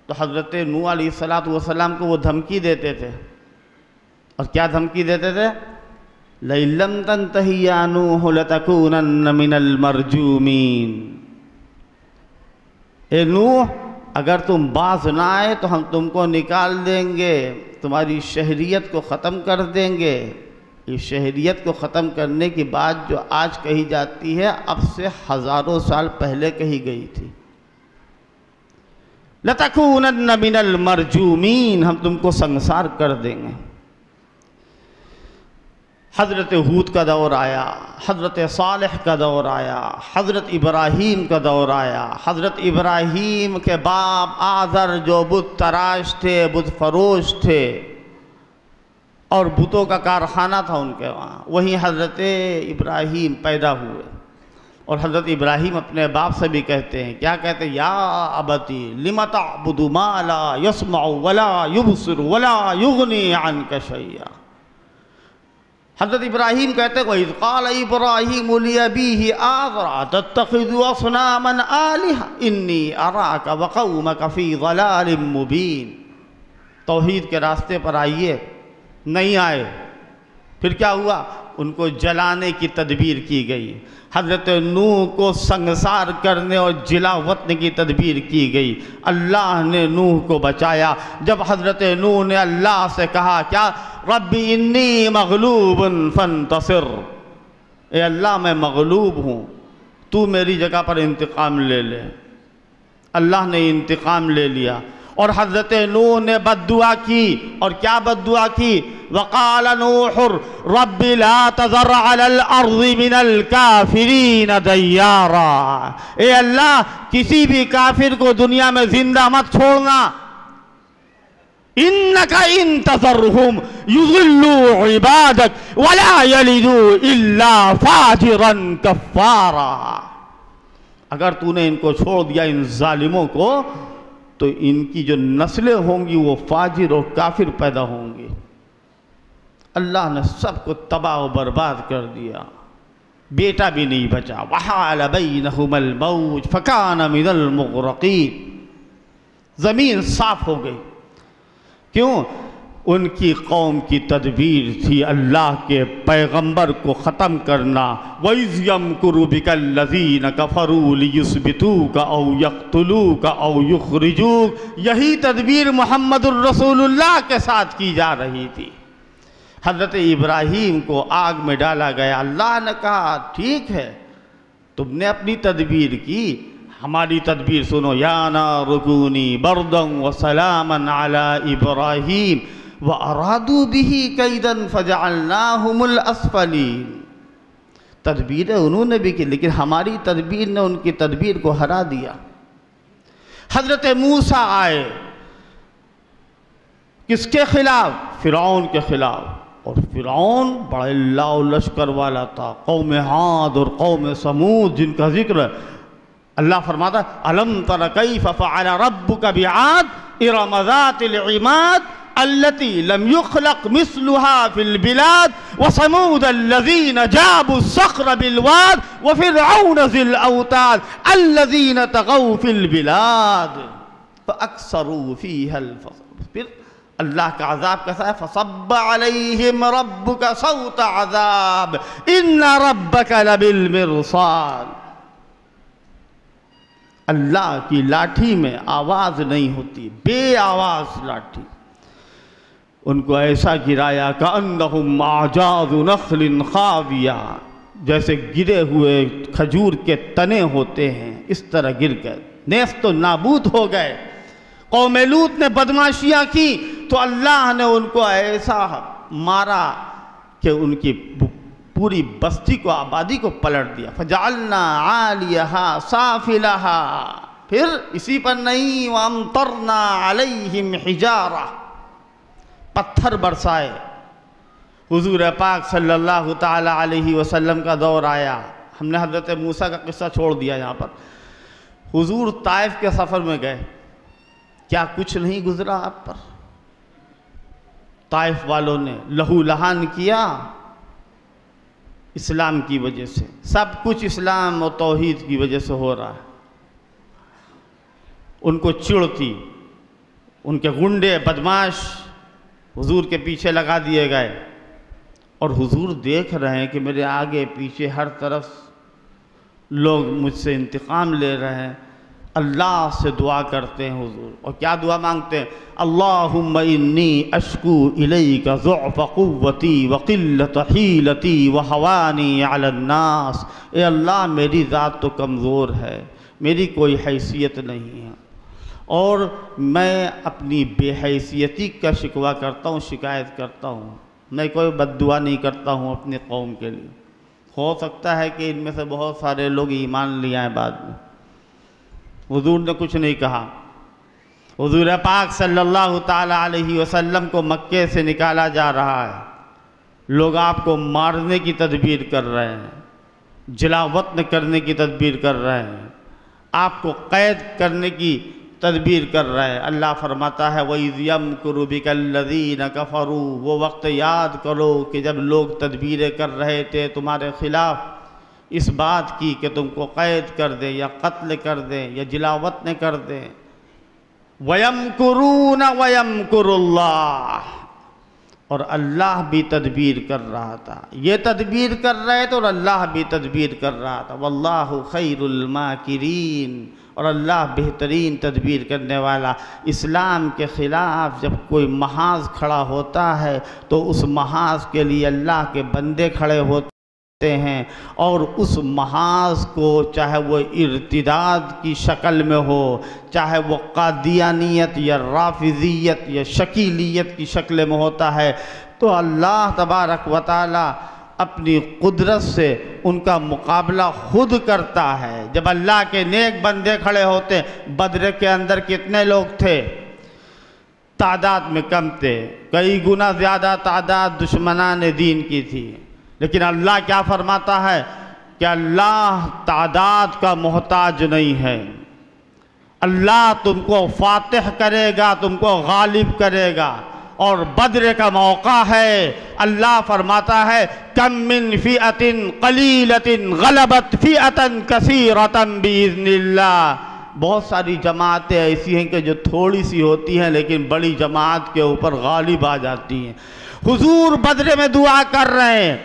तो हज़रत नूह अलैहिस्सलातु वस्सलाम को वो धमकी देते थे। और क्या धमकी देते थे? लइल्लम तंतही या नूह लतकूनन्न मिनल मरजूमीन, ए नूह अगर तुम बाज ना आए तो हम तुमको निकाल देंगे, तुम्हारी शहरियत को ख़त्म कर देंगे। इस शहरियत को ख़त्म करने की बात जो आज कही जाती है, अब से हज़ारों साल पहले कही गई थी। लतकूनन्न मिनल मरजूमीन, हम तुमको संसार कर देंगे। हज़रत हूद का दौर आया, हज़रत सालेह का दौर आया, हज़रत इब्राहीम का दौर आया। हज़रत इब्राहीम के बाप आज़र जो बुत तराश थे, बुत फरोश थे, और बुतों का कारखाना था उनके वहाँ, वहीं हज़रत इब्राहीम पैदा हुए। और हज़रत इब्राहीम अपने बाप से भी कहते हैं, क्या कहते हैं? या अबती लिमा तअबुदु मा ला यस्मउ वला युबसिरु वला युगनी अन्का शैया। हज़रत इब्राहीम कहते हैं वइज़ क़ाल इब्राहीमु लिअबीहि आज़रा तत्तख़िज़ु असनामन आलिहा इन्नी अराका व क़ौमका फ़ी ज़लालिम मुबीन। तौहीद के रास्ते पर आइए, नहीं आए। फिर क्या हुआ? उनको जलाने की तदबीर की गई। हज़रत नूह को संसार करने और जिलावतने की तदबीर की गई। अल्लाह ने नूह को बचाया। जब हज़रत नूह ने अल्लाह से कहा क्या, रब्बी इन्नी मग़लूबुन फ़ंतसिर, ए अल्लाह मैं मग़लूब हूँ, तू मेरी जगह पर इंतकाम ले ले। अल्लाह ने इंतकाम ले लिया। और हज़रत नूह ने बद्दुआ की। और क्या बद्दुआ की? वक़ाल नूहुर रब्बि ला तज़र अलल अर्ज़ि मिनल काफ़िरीन दय्यारा, ए अल्लाह किसी भी काफिर को दुनिया में जिंदा मत छोड़ना। इन्नका इन तज़रहुम युज़िल्लू इबादक वला यलिदू इल्ला फ़ाजिरन कफ़्फ़ारा, अगर तूने इनको छोड़ दिया, इन जालिमों को, तो इनकी जो नस्लें होंगी वो फाजिर और काफिर पैदा होंगी। अल्लाह ने सबको तबाह और बर्बाद कर दिया, बेटा भी नहीं बचा। वहाल बैनहुमुल मौज फकान मिनल मुग़रक़ीन, ज़मीन साफ हो गई। क्यों? उनकी कौम की तदबीर थी अल्लाह के पैगंबर को ख़त्म करना। वइज़ यमकुरु बिकल्लज़ीन कफ़रू लियुस्बितूका औ यक़्तुलूका औ युख़रिजूक, यही तदबीर मुहम्मदुर रसूलुल्लाह के साथ की जा रही थी। हज़रत इब्राहीम को आग में डाला गया। अल्लाह ने कहा ठीक है, तुमने अपनी तदबीर की, हमारी तदबीर सुनो। या नारुकूनी बरदन व सलामन अला इब्राहीम व अरादू बिही कैदन फजअलनाहुमुल अस्फलीन। तदबीरें उन्होंने भी की, लेकिन हमारी तदबीर ने उनकी तदबीर को हरा दिया। हजरत मूसा आए किसके खिलाफ? फिरौन के खिलाफ। और फिरौन बड़े लाओ लश्कर वाला था, कौम हाद और कौम समूद जिनका जिक्र अल्लाह फरमाता अलम तर कैफ फअल रब्बुका बिआद इरम ज़ातिल इमाद अल्लती लम युखलक मिस्लुहा फिल बिलाद व समूद अल्लज़ीना जाबु सख्र बिल वाद व फिरऔन ज़िल औताद अल्लज़ीना तगौ फिल बिलाद फअक्सरू फ़ीहल फ़सद। फिर अल्लाह का अज़ाब कैसा है? फसब्ब अलैहिम रब्बुका सौत अज़ाब इन्ना रब्बका लबिल मिरसाद। अल्लाह की लाठी में आवाज़ नहीं होती, बे आवाज़ लाठी। उनको ऐसा गिराया का अन्नहुम आजाज़ु नख़लिन खाविया, जैसे गिरे हुए खजूर के तने होते हैं, इस तरह गिर गए, नेस्त तो नाबूद हो गए। कौम लूत ने बदमाशियाँ की तो अल्लाह ने उनको ऐसा मारा कि उनकी पूरी बस्ती को, आबादी को पलट दिया। फजअलना आलियहा साफिलहा। फिर इसी पर नहीं, वअमतरना अलैहिम हिजारा, पत्थर बरसाए। हुजूर पाक सल्लल्लाहु ताला अलैहि वसल्लम का दौर आया। हमने हज़रत मूसा का किस्सा छोड़ दिया यहाँ पर। हुजूर ताइफ के सफ़र में गए, क्या कुछ नहीं गुजरा आप पर? ताइफ वालों ने लहू लहान किया इस्लाम की वजह से। सब कुछ इस्लाम और तौहीद की वजह से हो रहा है। उनको चिढ़ थी, उनके गुंडे बदमाश हुजूर के पीछे लगा दिए गए। और हुजूर देख रहे हैं कि मेरे आगे पीछे हर तरफ लोग मुझसे इंतकाम ले रहे हैं। अल्लाह से दुआ करते हैं हुजूर, और क्या दुआ मांगते हैं? अल्लाहुम्मा इन्नी अश्कू इलैका ज़ुअफ़ क़ुव्वती व क़िल्लत हीलती व हवानी अलन नास। ए अल्लाह, मेरी ज़ात तो कमज़ोर है, मेरी कोई हैसियत नहीं है, और मैं अपनी बेहैसियती का शिकवा करता हूँ, शिकायत करता हूँ। मैं कोई बद्दुआ नहीं करता हूँ अपने कौम के लिए। हो सकता है कि इनमें से बहुत सारे लोग ईमान ले आए बाद में। हुजूर ने कुछ नहीं कहा। हुजूर पाक सल्लल्लाहु ताला अलैहि वसल्लम को मक्के से निकाला जा रहा है, लोग आपको मारने की तदबीर कर रहे हैं, जलावतन करने की तदबीर कर रहे हैं, आपको कैद करने की तदबीर कर रहे हैं। अल्लाह फरमाता है वइज़ यमकुरु बिकल्लज़ीना कफ़रू, वो वक्त याद करो कि जब लोग तदबीरें कर रहे थे तुम्हारे ख़िलाफ़ इस बात की कि तुमको कैद कर दें या कत्ल कर दें या जिलावत न कर दें। वयमकुरून वयमकुरुल्लाह, और अल्लाह भी तदबीर कर रहा था। ये तदबीर कर रहे थे और अल्लाह भी तदबीर कर रहा था। वल्लाहु खैरुल माकिरीन, और अल्लाह बेहतरीन तदबीर करने वाला। इस्लाम के ख़िलाफ़ जब कोई महाज खड़ा होता है तो उस महाज के लिए अल्लाह के बंदे खड़े होते हैं, और उस महाज को चाहे वो इर्तिदाद की शक्ल में हो, चाहे वो कादियानियत या राफिज़ियत या शकीलियत की शक्ल में होता है, तो अल्लाह तबारक व तआला अपनी कुदरत से उनका मुकाबला खुद करता है। जब अल्लाह के नेक बंदे खड़े होते, बद्र के अंदर कितने लोग थे? तादाद में कम थे, कई गुना ज़्यादा तादाद दुश्मनान दीन की थी। लेकिन अल्लाह क्या फरमाता है कि अल्लाह तादाद का मोहताज नहीं है। अल्लाह तुमको फातिह करेगा, तुमको गालिब करेगा। और बद्र का मौका है, अल्लाह फरमाता है कम मिन फ़िअतिन क़लीलतिन ग़लबत फ़िअतन कसीरतन बिइज़्निल्लाह। बहुत सारी जमातें ऐसी हैं कि जो थोड़ी सी होती हैं लेकिन बड़ी जमात के ऊपर गालिब आ जाती हैं। हुजूर बद्र में दुआ कर रहे हैं,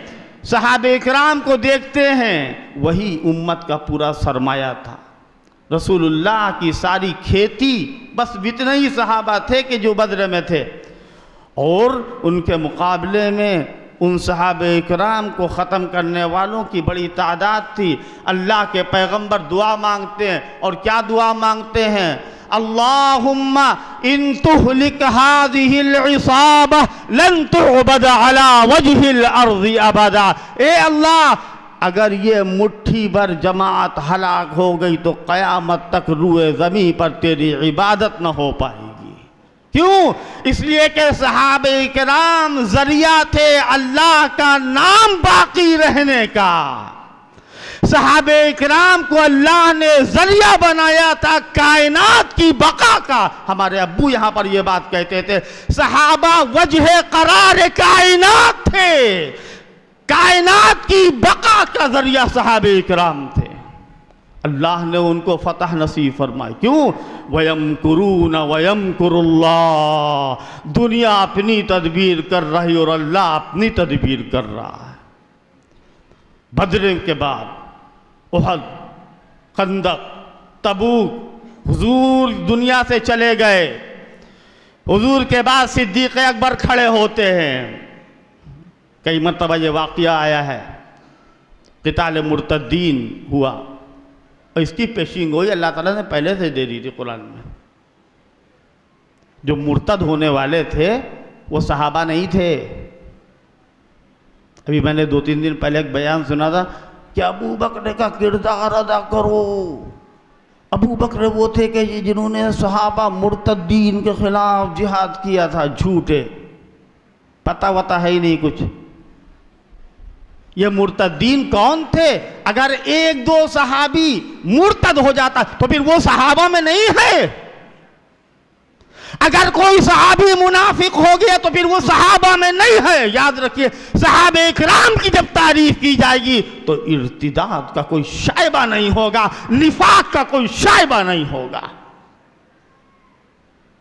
सहाबे इकराम को देखते हैं, वही उम्मत का पूरा सरमाया था। रसूलुल्लाह की सारी खेती, बस इतने ही सहाबा थे कि जो बद्र में थे, और उनके मुकाबले में उन सहाबे इकराम को ख़त्म करने वालों की बड़ी तादाद थी। अल्लाह के पैगंबर दुआ मांगते हैं, और क्या दुआ मांगते हैं? अल्लाहुम्मा इन तुहलिक हाज़िहिल इसाबा लन तुअबद अला वजहिल अर्ज़ि अबदा। ए अल्लाह, अगर ये मुट्ठी भर जमात हलाक हो गई तो क़यामत तक रूए ज़मीं पर तेरी इबादत न हो पाएगी। क्यों? इसलिए कि सहाबे किराम ज़रिया थे अल्लाह का नाम बाकी रहने का। सहाबे किराम को अल्लाह ने ज़रिया बनाया था कायनात की बका का। हमारे अब्बू यहाँ पर ये बात कहते थे, सहाबा वजह करार कायनात थे, कायनात की बका का ज़रिया सहाबे किराम थे। अल्लाह ने उनको फतह नसीब फरमाई। क्यों? वयमकुरून वयमकुरुल्लाह। दुनिया अपनी तदबीर कर रही और अल्लाह अपनी तदबीर कर रहा है। बदर के बाद उहद, खंदक, तबूक, हुजूर दुनिया से चले गए। हुजूर के बाद सिद्दीक़ अकबर खड़े होते हैं। कई मरतबा ये वाक़या आया है, क़िताल मुर्तद्दीन हुआ और इसकी पेशिंग गोई अल्लाह ताला ने पहले से दे दी थी कुरान में। जो मुर्तद होने वाले थे वो सहाबा नहीं थे। अभी मैंने 2-3 दिन पहले एक बयान सुना था कि अबू बकर का किरदार अदा करो। अबू बकर वो थे कि जिन्होंने सहाबा मुर्तद्दीन के खिलाफ जिहाद किया था। झूठे, पता वता है ही नहीं कुछ। ये मुर्तद्दीन कौन थे? अगर 1-2 सहाबी मुर्तद हो जाता तो फिर वो सहाबा में नहीं है। अगर कोई सहाबी मुनाफिक हो गया तो फिर वो सहाबा में नहीं है। याद रखिए, सहाबे इकराम की जब तारीफ की जाएगी तो इर्तिदाद का कोई शायबा नहीं होगा, निफाक का कोई शायबा नहीं होगा।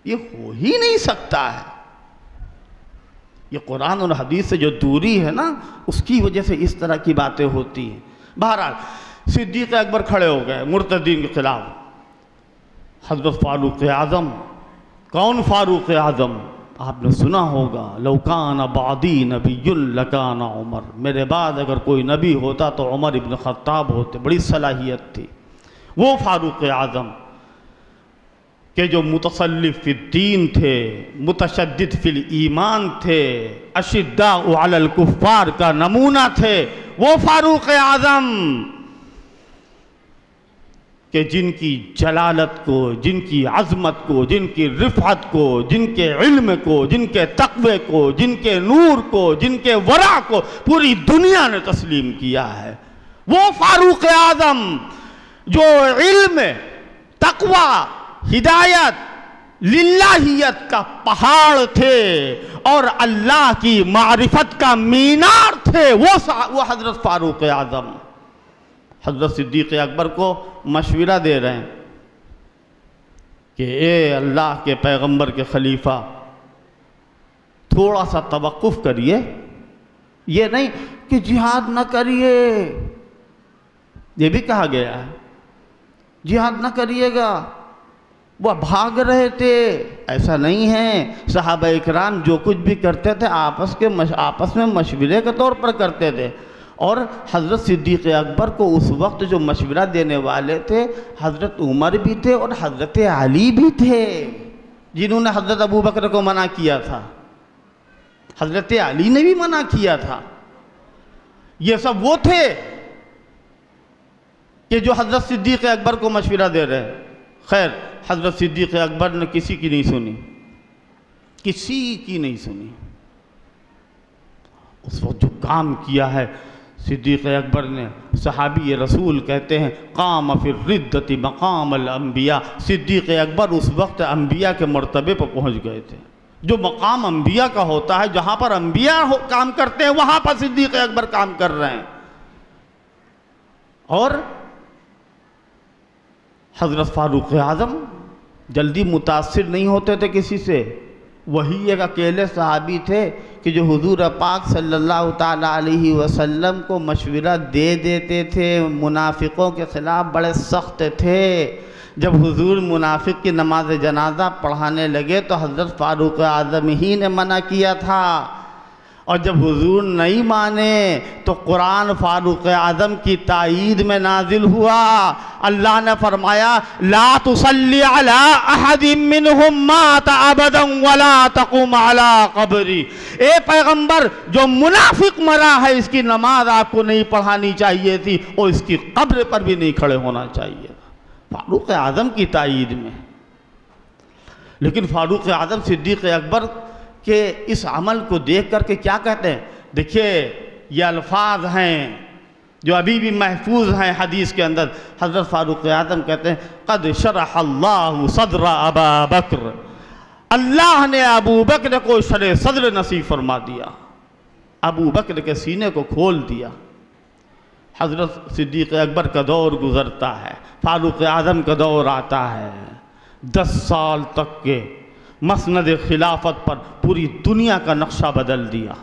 ये हो ही नहीं सकता है। ये कुरान और हदीस से जो दूरी है ना, उसकी वजह से इस तरह की बातें होती हैं। बहरहाल सिद्दीक़ अकबर खड़े हो गए मुर्तदीन के खिलाफ। हज़रत फारूक आज़म, कौन फारूक आज़म? आपने सुना होगा, लौकान बादी नबीयुन लकाना उमर। मेरे बाद अगर कोई नबी होता तो उमर इब्न ख़त्ताब होते। बड़ी सलाहियत थी। वो फारूक आज़म के जो मुतसल्लिफ़ फ़िद्दीन थे, मुतशद्दिद फ़िल ईमान थे, अशिद्दाउ अलल कुफ़्फ़ार का नमूना थे। वो फारूक आज़म कि जिनकी जलालत को, जिनकी अज़मत को, जिनकी रिफ़अत को, जिनके इल्म को, जिनके तक़वे को, जिनके नूर को, जिनके वरा को पूरी दुनिया ने तस्लीम किया है। वो फारूक आज़म जो इल्म, तक़वा, हिदायत, लिल्लाहियत का पहाड़ थे और अल्लाह की मारिफत का मीनार थे। वो हज़रत फारूक आज़म हज़रत सिद्दीक़ अकबर को मशवरा दे रहे हैं कि ए अल्लाह के पैगंबर के खलीफा, थोड़ा सा तवक्कुफ़ करिए। ये नहीं कि जिहाद न करिए, ये भी कहा गया है, जिहाद न करिएगा। वह भाग रहे थे, ऐसा नहीं है। सहाबा इकराम जो कुछ भी करते थे आपस में मशवरे के तौर पर करते थे। और हज़रत सिद्दीक़ अकबर को उस वक्त जो मशवरा देने वाले थे हज़रत उमर भी थे और हज़रत अली भी थे, जिन्होंने हज़रत अबू बकर को मना किया था। हज़रत अली ने भी मना किया था। ये सब वो थे कि जो हज़रत सिद्दीक़ अकबर को मशवरा दे रहे हैं। खैर, हज़रत सिद्दीक़ अकबर ने किसी की नहीं सुनी, किसी की नहीं सुनी। उस वक्त जो काम किया है सिद्दीक़ अकबर ने, सहाबी रसूल कहते हैं काम फिर रिद्दती मकाम अल अंबिया। सिद्दीक़ अकबर उस वक्त अंबिया के मर्तबे पर पहुंच गए थे। जो मकाम अंबिया का होता है, जहाँ पर अंबिया काम करते हैं वहाँ पर सिद्दीक़ अकबर काम कर रहे हैं। और हज़रत फारूक आज़म जल्दी मुतासिर नहीं होते थे किसी से। वही एक अकेले सहाबी थे कि जो हुजूर पाक सल्लल्लाहु ताला अलैहि वसल्लम को मशवरा दे देते थे। मुनाफिकों के ख़िलाफ़ बड़े सख्त थे। जब हुजूर मुनाफिक की नमाज जनाजा पढ़ाने लगे तो हज़रत फारूक आज़म ही ने मना किया था। और जब हुजूर नहीं माने तो कुरान फारूक आज़म की ताईद में नाजिल हुआ। अल्लाह ने फरमाया ला तुसल्ली अला अहदिम मिनहुम मात अबदन वला तकुम अला कब्री। ए पैगंबर, जो मुनाफिक मरा है इसकी नमाज आपको नहीं पढ़ानी चाहिए थी और इसकी कब्र पर भी नहीं खड़े होना चाहिए। फारूक आज़म की ताईद में। लेकिन फारूक आज़म सिद्दीक़ अकबर के इस अमल को देख करके क्या कहते हैं? देखिए ये अल्फाज हैं जो अभी भी महफूज हैं हदीस के अंदर। हज़रत फारूक आज़म कहते हैं क़द शरह अल्लाहु सद्र अबा बकर, अल्लाह ने अबू बकर को शरे सद्र नसीब फरमा दिया, अबू बकर के सीने को खोल दिया। हज़रत सिद्दीक़ अकबर का दौर गुज़रता है, फारूक आज़म का दौर आता है। 10 साल तक के मसनद खिलाफत पर पूरी दुनिया का नक्शा बदल दिया।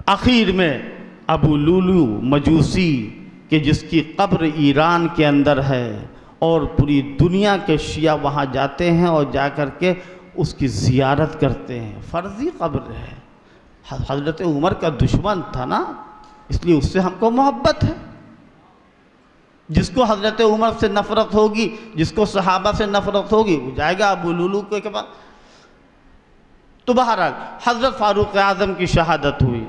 आखिर में अबू लुलू मजूसी के जिसकी कब्र ईरान के अंदर है और पूरी दुनिया के शिया वहाँ जाते हैं और जा कर के उसकी ज़ियारत करते हैं। फ़र्ज़ी कब्र है। हज़रत उमर का दुश्मन था ना, इसलिए उससे हमको मोहब्बत है। जिसको हज़रत उमर से नफ़रत होगी, जिसको सहाबा से नफ़रत होगी, वो जाएगा अबू लुलू के पास। तो बहरहाल हज़रत फ़ारूक आज़म की शहादत हुई।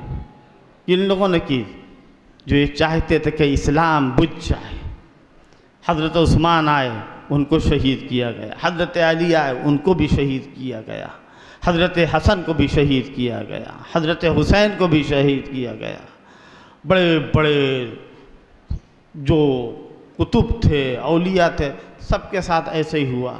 इन लोगों ने की जो ये चाहते थे कि इस्लाम बुझ जाए। हज़रत उस्मान आए, उनको शहीद किया गया। हज़रत अली आए, उनको भी शहीद किया गया। हज़रत हसन को भी शहीद किया गया। हज़रत हुसैन को भी शहीद किया गया। बड़े बड़े जो कुतुब थे, औलिया थे, सबके साथ ऐसे ही हुआ।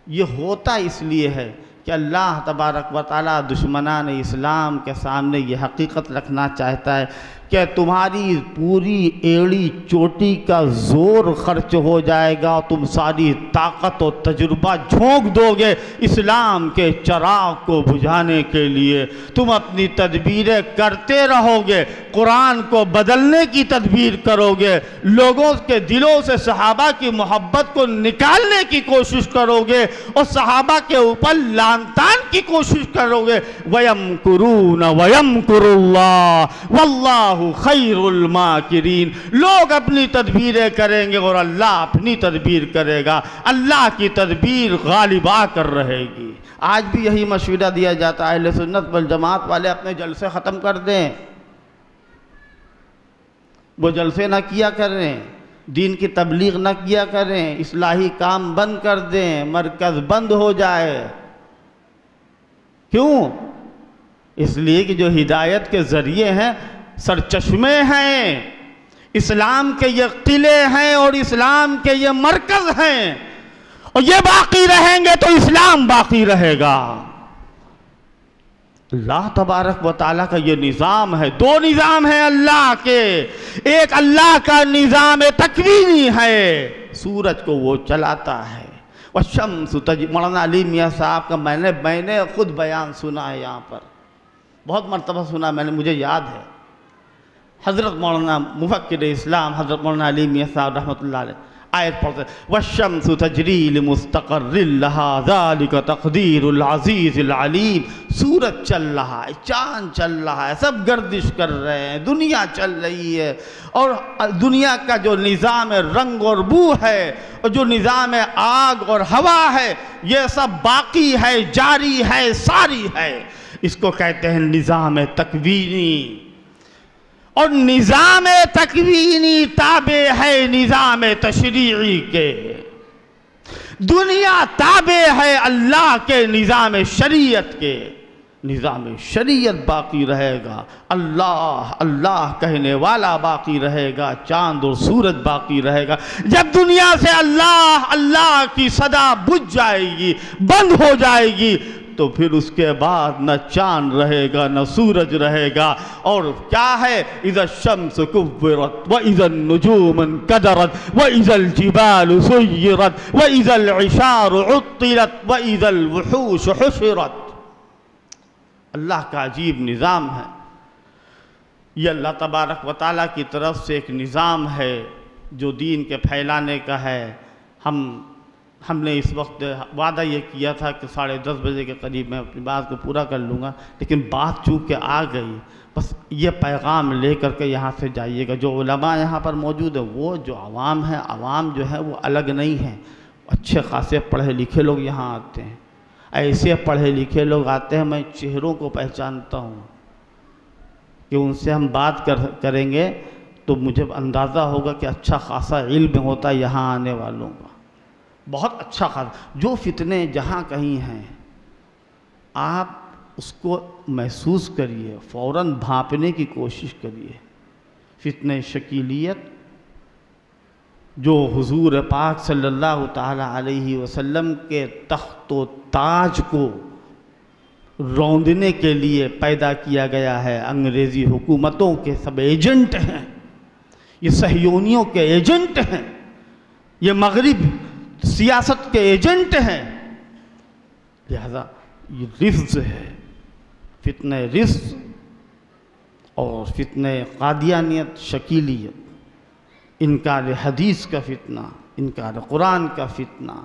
ये होता इसलिए है कि अल्लाह तबारक व तआला दुश्मनान इस्लाम के सामने ये हकीकत रखना चाहता है कि तुम्हारी पूरी एड़ी चोटी का ज़ोर खर्च हो जाएगा, तुम सारी ताकत और तजुर्बा झोंक दोगे इस्लाम के चराग को बुझाने के लिए। तुम अपनी तदबीरें करते रहोगे, कुरान को बदलने की तदबीर करोगे, लोगों के दिलों से सहाबा की मोहब्बत को निकालने की कोशिश करोगे और सहाबा के ऊपर लानतान की कोशिश करोगे। वयमकुरून वयमकुरुल्लाह वल्लाहु खैरुल माकिरीन। लोग अपनी तदबीरें करेंगे और अल्लाह अपनी तदबीर करेगा। अल्लाह की तदबीर गालिबा कर रहेगी। आज भी यही मशवरा दिया जाता है, अहले सुन्नत वल जमात वाले अपने जलसे ख़त्म कर दें, वो जलसे ना किया करें, दीन की तबलीग ना किया करें, इस्लाही काम बंद कर दें, मरकज़ बंद हो जाए। क्यों? इसलिए कि जो हिदायत के ज़रिए हैं, सरचश्मे हैं, इस्लाम के ये किले हैं और इस्लाम के ये मरकज़ हैं, और ये बाकी रहेंगे तो इस्लाम बाकी रहेगा। अल्लाह तबारक व तआला का ये निज़ाम है। 2 निज़ाम है अल्लाह के। एक अल्लाह का निज़ाम तकवीनी है, सूरज को वो चलाता है। वह शम्स मौलाना अली मियाँ साहब का मैंने खुद बयान सुना है, यहाँ पर बहुत मरतबा सुना मैंने, मुझे याद है। हज़रत मौलाना मुफ़क्किर इस्लाम हज़रत मौलाना अली मियाँ साहब रहमतुल्लाह अलैह आयत पढ़ते, वश्शम्सु तजरी लिमुस्तक़र्रिन लहा ज़ालिका तक़दीरुल अज़ीज़िल अलीम। सूरज चल रहा है, चाँद चल रहा है, सब गर्दिश कर रहे हैं, दुनिया चल रही है, और दुनिया का जो निज़ाम रंग और बू है और जो निज़ाम आग और हवा है, ये सब बाकी है, जारी है, सारी है। इसको कहते हैं निज़ाम तकवीनी। और निज़ाम तकवीनी ताबे है निज़ाम तशरीई के। दुनिया ताबे है अल्लाह के निज़ाम शरीयत के। निज़ाम शरीयत बाकी रहेगा, अल्लाह अल्लाह कहने वाला बाकी रहेगा, चांद और सूरज बाकी रहेगा। जब दुनिया से अल्लाह अल्लाह की सदा बुझ जाएगी, बंद हो जाएगी, तो फिर उसके बाद न चांद रहेगा न सूरज रहेगा। और क्या है, इज़ा शम्स कुव्विरत व इज़ा नुजूम कदरत व इज़ल जिबाल सुय्यरत व इज़ल इशार उत्तिलत व इज़ल वुहूश हुशिरत। अल्लाह का अजीब निज़ाम है। ये अल्लाह तबारक व तआला की तरफ से एक निज़ाम है जो दीन के फैलाने का है। हम हमने इस वक्त वादा ये किया था कि 10:30 बजे के करीब मैं अपनी बात को पूरा कर लूँगा, लेकिन बात चूक के आ गई। बस ये पैगाम ले कर के यहाँ से जाइएगा। जो उलमा यहाँ पर मौजूद है, वो जो आवाम है, आवाम जो है वो अलग नहीं है। अच्छे खासे पढ़े लिखे लोग यहाँ आते हैं, ऐसे पढ़े लिखे लोग आते हैं, मैं चेहरों को पहचानता हूँ कि उनसे हम बात करेंगे तो मुझे अंदाज़ा होगा कि अच्छा खासा इल्म होता है यहाँ आने वालों का, बहुत अच्छा खासा। जो फितने जहाँ कहीं हैं आप उसको महसूस करिए, फ़ौरन भांपने की कोशिश करिए। फितने शकीलियत जो हुजूर पाक सल्लल्लाहु ताला अलैहि वसल्लम के तख्तो ताज को रौंदने के लिए पैदा किया गया है। अंग्रेज़ी हुकूमतों के सब एजेंट हैं, ये सहयोनियों के एजेंट हैं, ये मगरिब सियासत के एजेंट हैं। लिहाजा ये रिफ्ज़ है, फितने रिफ्ज़ और फितने कादियानियत, शकीलियत, इनकार हदीस का फितना, इनकार कुरान का फितना,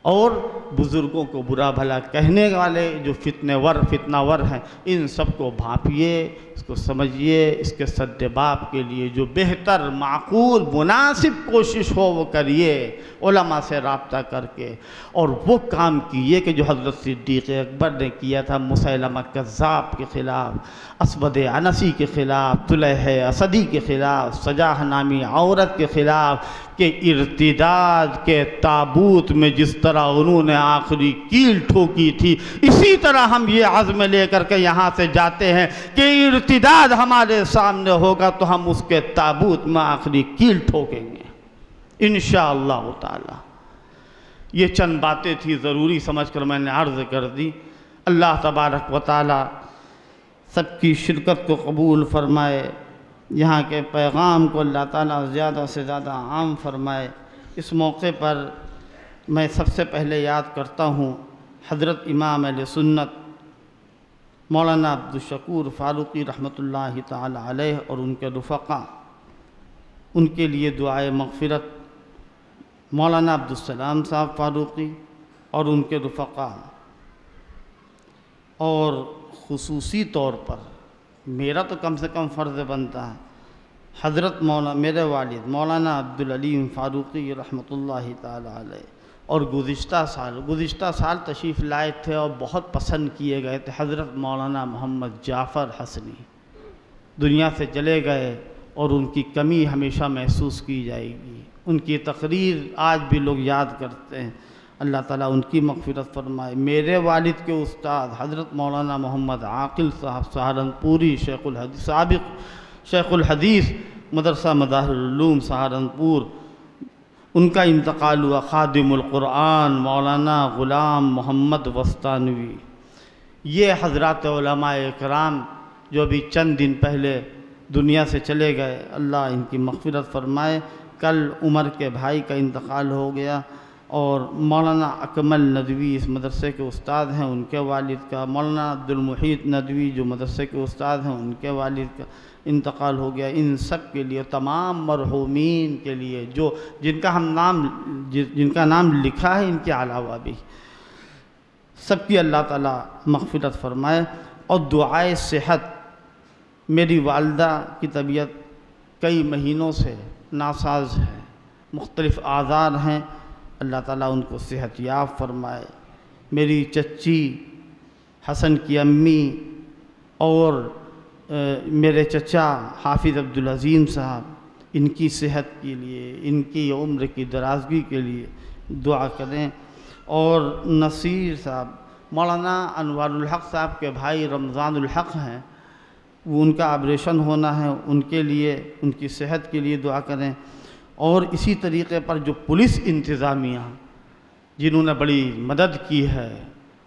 और बुज़ुर्गों को बुरा भला कहने वाले जो फितनावर हैं, इन सब को भांपिए, इसको समझिए। इसके सद्देबाब के लिए जो बेहतर, माकूल, मुनासिब कोशिश हो वो करिए, उलमा से राब्ता करके। और वो काम कीजिए कि जो हज़रत सिद्दीक़ अकबर ने किया था मुसैलमा कज़्ज़ाब के ख़िलाफ़, असवद अनसी के ख़िलाफ़, तुलह असदी के ख़िलाफ़, सजाह नामी औरत के ख़िलाफ़, कि इर्तिदाद के ताबूत में जिस तरह उन्होंने आखिरी कील ठोकी थी, इसी तरह हम ये अज़्म लेकर के यहाँ से जाते हैं कि इर्तिदाद हमारे सामने होगा तो हम उसके ताबूत में आखिरी कील ठोकेंगे इंशाअल्लाह ताला। ये चंद बातें थी, ज़रूरी समझकर मैंने अर्ज़ कर दी। अल्लाह तबारक व तआला सबकी शिरकत को कबूल फ़रमाए, यहाँ के पैगाम को अल्लाह ताला ज़्यादा से ज़्यादा आम फरमाए। इस मौके पर मैं सबसे पहले याद करता हूँ हज़रत इमाम अहले सुन्नत मौलाना अब्दुल शकूर फ़ारूक़ी रहमतुल्लाहि ताला अलैह और उनके रुफ़क़ा, उनके लिए दुआए मग़फ़िरत। मौलाना अब्दुल सलाम साहब फ़ारूक़ी और उनके रुफ़क़ा, और ख़ुसूसी तौर पर मेरा तो कम से कम फ़र्ज़ बनता है, हज़रत मेरे वालिद मौलाना अब्दुल अलीम फ़ारूक़ी रहमतुल्लाहि ताला अलैह, और गुज़िश्ता साल तशरीफ़ लाए थे और बहुत पसंद किए गए थे हज़रत मौलाना मोहम्मद जाफ़र हसनी। दुनिया से चले गए और उनकी कमी हमेशा महसूस की जाएगी। उनकी तकरीर आज भी लोग याद करते हैं। अल्लाह ताला उनकी मग़फ़िरत फ़रमाए। मेरे वालिद के उस्ताद हज़रत मौलाना मोहम्मद आक़िल साहब सहारनपुरी, साबिक़ शेख़ुल हदीस मदरसा मज़ाहिरुल उलूम सहारनपुर, उनका इंतकाल हुआ। ख़ादिमुल क़ुरआन मौलाना ग़ुलाम मोहम्मद वस्तानवी, ये हज़रात उलमाए इकराम जो अभी चंद दिन पहले दुनिया से चले गए, अल्लाह इनकी मग़फ़िरत फ़रमाए। कल उमर के भाई का इंतकाल हो गया, और मौलाना अकमल नदवी इस मदरसे के उस्ताद हैं, उनके वालिद का, मौलाना अब्दुल मुहीत नदवी जो मदरसे के उस्ताद हैं, उनके वालिद का इंतकाल हो गया। इन सब के लिए, तमाम मरहूमीन के लिए जो जिनका नाम लिखा है, इनके अलावा भी सबकी अल्लाह ताला मग़फ़िरत फ़रमाए। और दुआए सेहत, मेरी वालदा की तबीयत कई महीनों से नासाज है, मुख्तलिफ़ आज़ार हैं, अल्लाह ताला उनको सेहत याब फ़रमाए। मेरी चच्ची, हसन की अम्मी और मेरे चचा हाफिज़ अब्दुल अज़ीम साहब, इनकी सेहत के लिए, इनकी उम्र की दराज़गी के लिए दुआ करें। और नसीर साहब, मौलाना अनवारुल हक़ साहब के भाई रमज़ानुल हक़ हैं, वो उनका ऑपरेशन होना है, उनके लिए, उनकी सेहत के लिए दुआ करें। और इसी तरीक़े पर जो पुलिस इंतज़ामिया जिन्होंने बड़ी मदद की है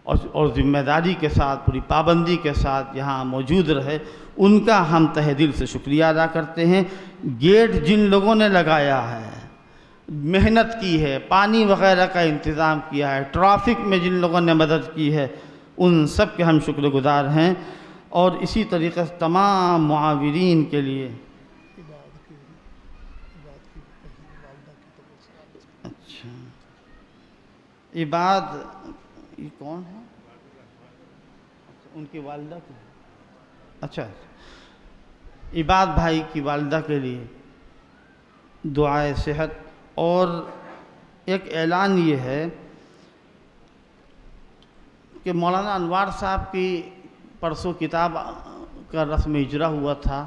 और ज़िम्मेदारी के साथ, पूरी पाबंदी के साथ यहाँ मौजूद रहे, उनका हम तहे दिल से शुक्रिया अदा करते हैं। गेट जिन लोगों ने लगाया है, मेहनत की है, पानी वग़ैरह का इंतज़ाम किया है, ट्रैफ़िक में जिन लोगों ने मदद की है, उन सब के हम शुक्रगुज़ार हैं। और इसी तरीक़े से तमाम मुआविरीन के लिए। अच्छा, इबाद, ये कौन है? उनकी वालिदा की, अच्छा, इबाद भाई की वालिदा के लिए दुआए सेहत। और एक ऐलान ये है कि मौलाना अनवार साहब की परसों किताब का रस्म इजरा हुआ था,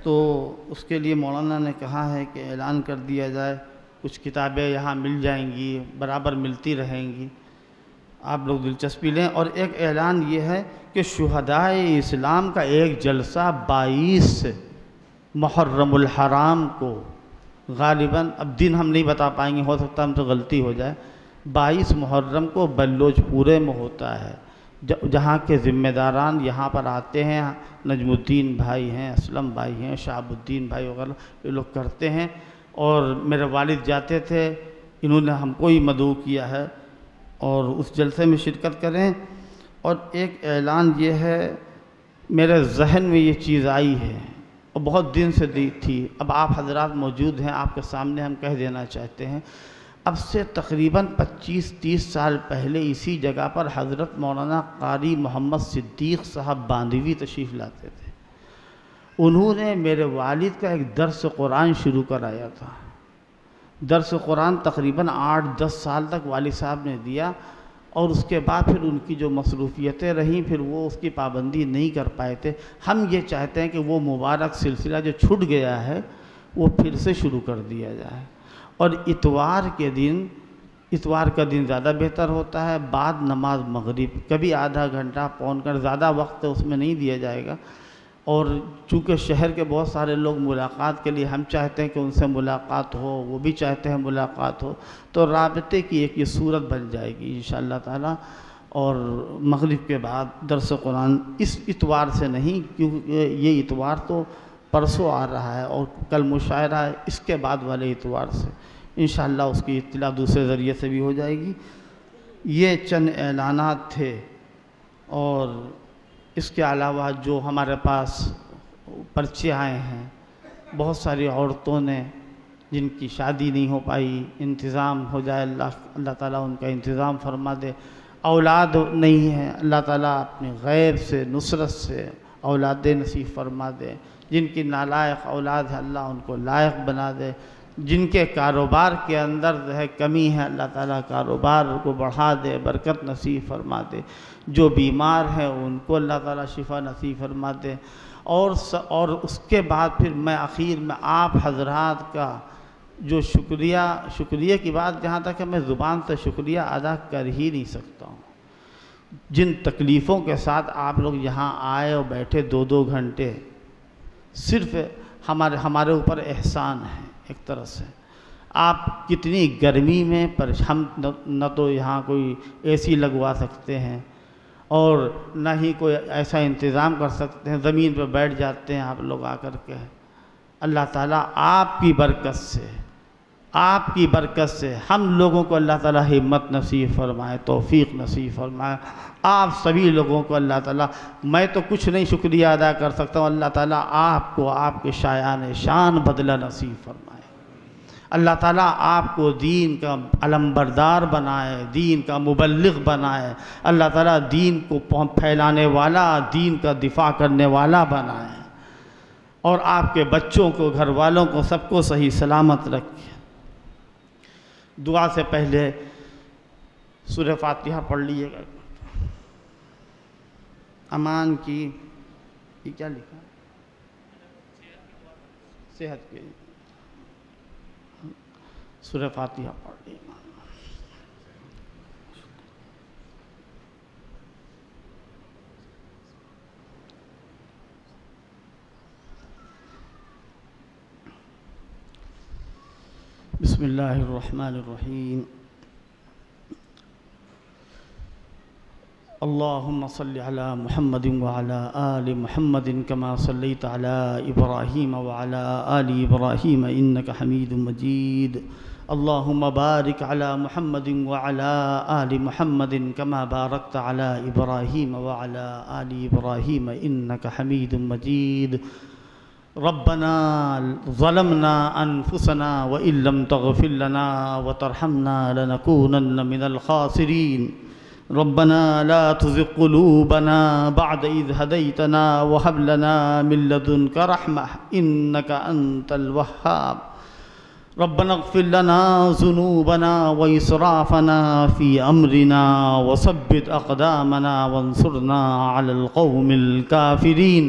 तो उसके लिए मौलाना ने कहा है कि ऐलान कर दिया जाए, कुछ किताबें यहाँ मिल जाएंगी, बराबर मिलती रहेंगी, आप लोग दिलचस्पी लें। और एक ऐलान ये है कि शुहदाए इस्लाम का एक जलसा 22 मुहर्रमुल हराम को, गालिबन अब दिन हम नहीं बता पाएंगे, हो सकता है हमसे गलती हो जाए, 22 मुहर्रम को बल्लोचपुरे में होता है, जहाँ के ज़िम्मेदारान यहाँ पर आते हैं, नजमुद्दीन भाई हैं, असलम भाई हैं, शाहबुद्दीन भाई वगैरह, ये लोग करते हैं। और मेरे वालिद जाते थे, इन्होंने हमको ही मदऊ किया है, और उस जलसे में शिरकत करें। और एक ऐलान ये है, मेरे जहन में ये चीज़ आई है और बहुत दिन से दी थी, अब आप हजरात मौजूद हैं, आपके सामने हम कह देना चाहते हैं। अब से तकरीबन 25-30 साल पहले इसी जगह पर हज़रत मौलाना कारी मोहम्मद सिद्दीक़ साहब बांदवी तशरीफ़ लाते थे। उन्होंने मेरे वालिद का एक दर्स कुरान शुरू कराया था। दर्स कुरान तकरीबन 8-10 साल तक वालिद साहब ने दिया, और उसके बाद फिर उनकी जो मसरूफ़ियतें रहीं, फिर वो उसकी पाबंदी नहीं कर पाए थे। हम ये चाहते हैं कि वो मुबारक सिलसिला जो छूट गया है वो फिर से शुरू कर दिया जाए। और इतवार के दिन, इतवार का दिन ज़्यादा बेहतर होता है, बाद नमाज मगरिब, कभी आधा घंटा पौन कर, ज़्यादा वक्त उसमें नहीं दिया जाएगा। और चूँकि शहर के बहुत सारे लोग मुलाकात के लिए, हम चाहते हैं कि उनसे मुलाकात हो, वो भी चाहते हैं मुलाकात हो, तो राबते की एक ये सूरत बन जाएगी इंशाअल्लाह ताला। और मगरिब के बाद दर्स कुरान इस इतवार से नहीं, क्योंकि ये इतवार तो परसों आ रहा है और कल मुशायरा है, इसके बाद वाले इतवार से इंशाअल्लाह उसकी इत्तला दूसरे ज़रिए से भी हो जाएगी। ये चंद ऐलानात थे। और इसके अलावा जो हमारे पास पर्चे आए हैं, बहुत सारी औरतों ने जिनकी शादी नहीं हो पाई, इंतज़ाम हो जाए, अल्लाह ताला उनका इंतज़ाम फरमा दे। औलाद नहीं है, अल्लाह ताला अपने गैब से, नुसरत से औलाद नसीब फरमा दे। जिनकी नालायक औलाद है, अल्लाह उनको लायक बना दे। जिनके कारोबार के अंदर है कमी है, अल्लाह ताला कारोबार को बढ़ा दे, बरकत नसीब फरमा दे। जो बीमार है उनको अल्लाह ताला शिफा नसीब फरमा दे। और उसके बाद फिर मैं आखिर में आप हजरात का जो शुक्रिया की बात, जहाँ तक है मैं ज़ुबान से शुक्रिया अदा कर ही नहीं सकता हूँ। जिन तकलीफ़ों के साथ आप लोग यहाँ आए और बैठे 2-2 घंटे, सिर्फ हमारे ऊपर एहसान है एक तरह से। आप कितनी गर्मी में हम न तो यहाँ कोई एसी लगवा सकते हैं और न ही कोई ऐसा इंतज़ाम कर सकते हैं, ज़मीन पर बैठ जाते हैं आप लोग आकर के। अल्लाह ताला आपकी बरकत से हम लोगों को अल्लाह ताला हिम्मत नसीब फरमाए, तौफीक नसीब फरमाए। आप सभी लोगों को अल्लाह ताला, मैं तो कुछ नहीं शुक्रिया अदा कर सकता हूँ, अल्लाह ताला आपको आपके शायान शान बदला नसीब फरमाए। अल्लाह ताला आपको दीन का अलमबरदार बनाए, दीन का मुबल्लिग बनाए। अल्लाह ताला दीन को फैलाने वाला, दीन का दिफा करने वाला बनाए। और आपके बच्चों को, घर वालों को, सबको सही सलामत रखे। दुआ से पहले सूरह फातिहा पढ़ लीजिएगा। अमान की, ये क्या लिखा, सेहत के, सूरह फातिहा पढ़ लीजिएगा। बिस्मिल्लाहिर्रहमानिर्रहीम। अल्लाहुम्मा सल्लि अला मुहम्मदिन व अला आलि मुहम्मदिन कमा सल्लैता अला इब्राहीम व अला आलि इब्राहीम इन्नका हमीदुम मजीद। अल्लाहुम्मा बारिक अला मुहम्मदिन व अला आलि मुहम्मदिन कमा बारकता अला इब्राहीम व अला आलि इब्राहीम इन्नका हमीदुम मजीद। रब्बना ज़लमना अनफुसना व इल्लम तग़फिर लना व तरहमना लनकूनन्न मिनल ख़ासिरीन। रब्बना ला तुज़िग़ क़ुलूबना बअद इज़ हदैतना व हब लना मिन लदुनका रहमह इन्नका अंतल वह्हाब। रब्बना इग़फिर लना ज़ुनूबना व इसराफ़ना फ़ी अमरिना व सब्बित अक़दामना वंसुरना अलल क़ौमिल काफ़िरीन।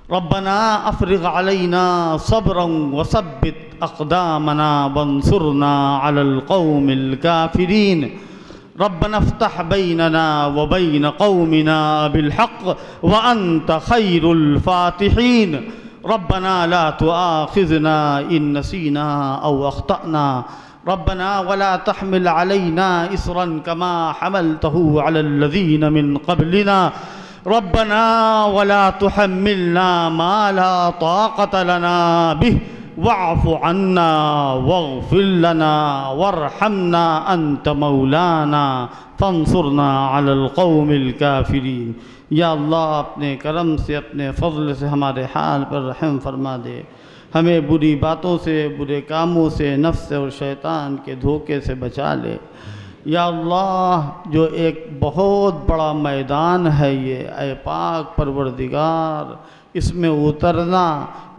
रब्बना अफ़रिग़ अलैना सब्रन व सब्बित अक़दामना वंसुरना अलल क़ौमिल काफ़िरीन। रब्बना अफ़्तह बैनना व बैन क़ौमिना बिलहक़ व अंत खैरुल फ़ातिहीन। रब्बना ला तुआख़िज़ना इन नसीना औ अख़्तअना। रब्बना वला तहमिल अलैना इसरन कमा हमलतहु अलल लज़ीन मिन क़ब्लिना। रब्बना वला तुहम्मिलना मा ला ताक़त लना बिह वाफ़ु अन्ना वग़फ़िर लना वरहमना अंत मौलाना फ़ंसुरना अलल क़ौमिल काफ़िरीन। या अल्लाह अपने करम से अपने फ़ज़ल से हमारे हाल पर रहम फरमा दे। हमें बुरी बातों से, बुरे कामों से, नफ्स और शैतान के धोखे से बचा ले। या अल्लाह जो एक बहुत बड़ा मैदान है ये, ऐ पाक परवरदिगार, इसमें उतरना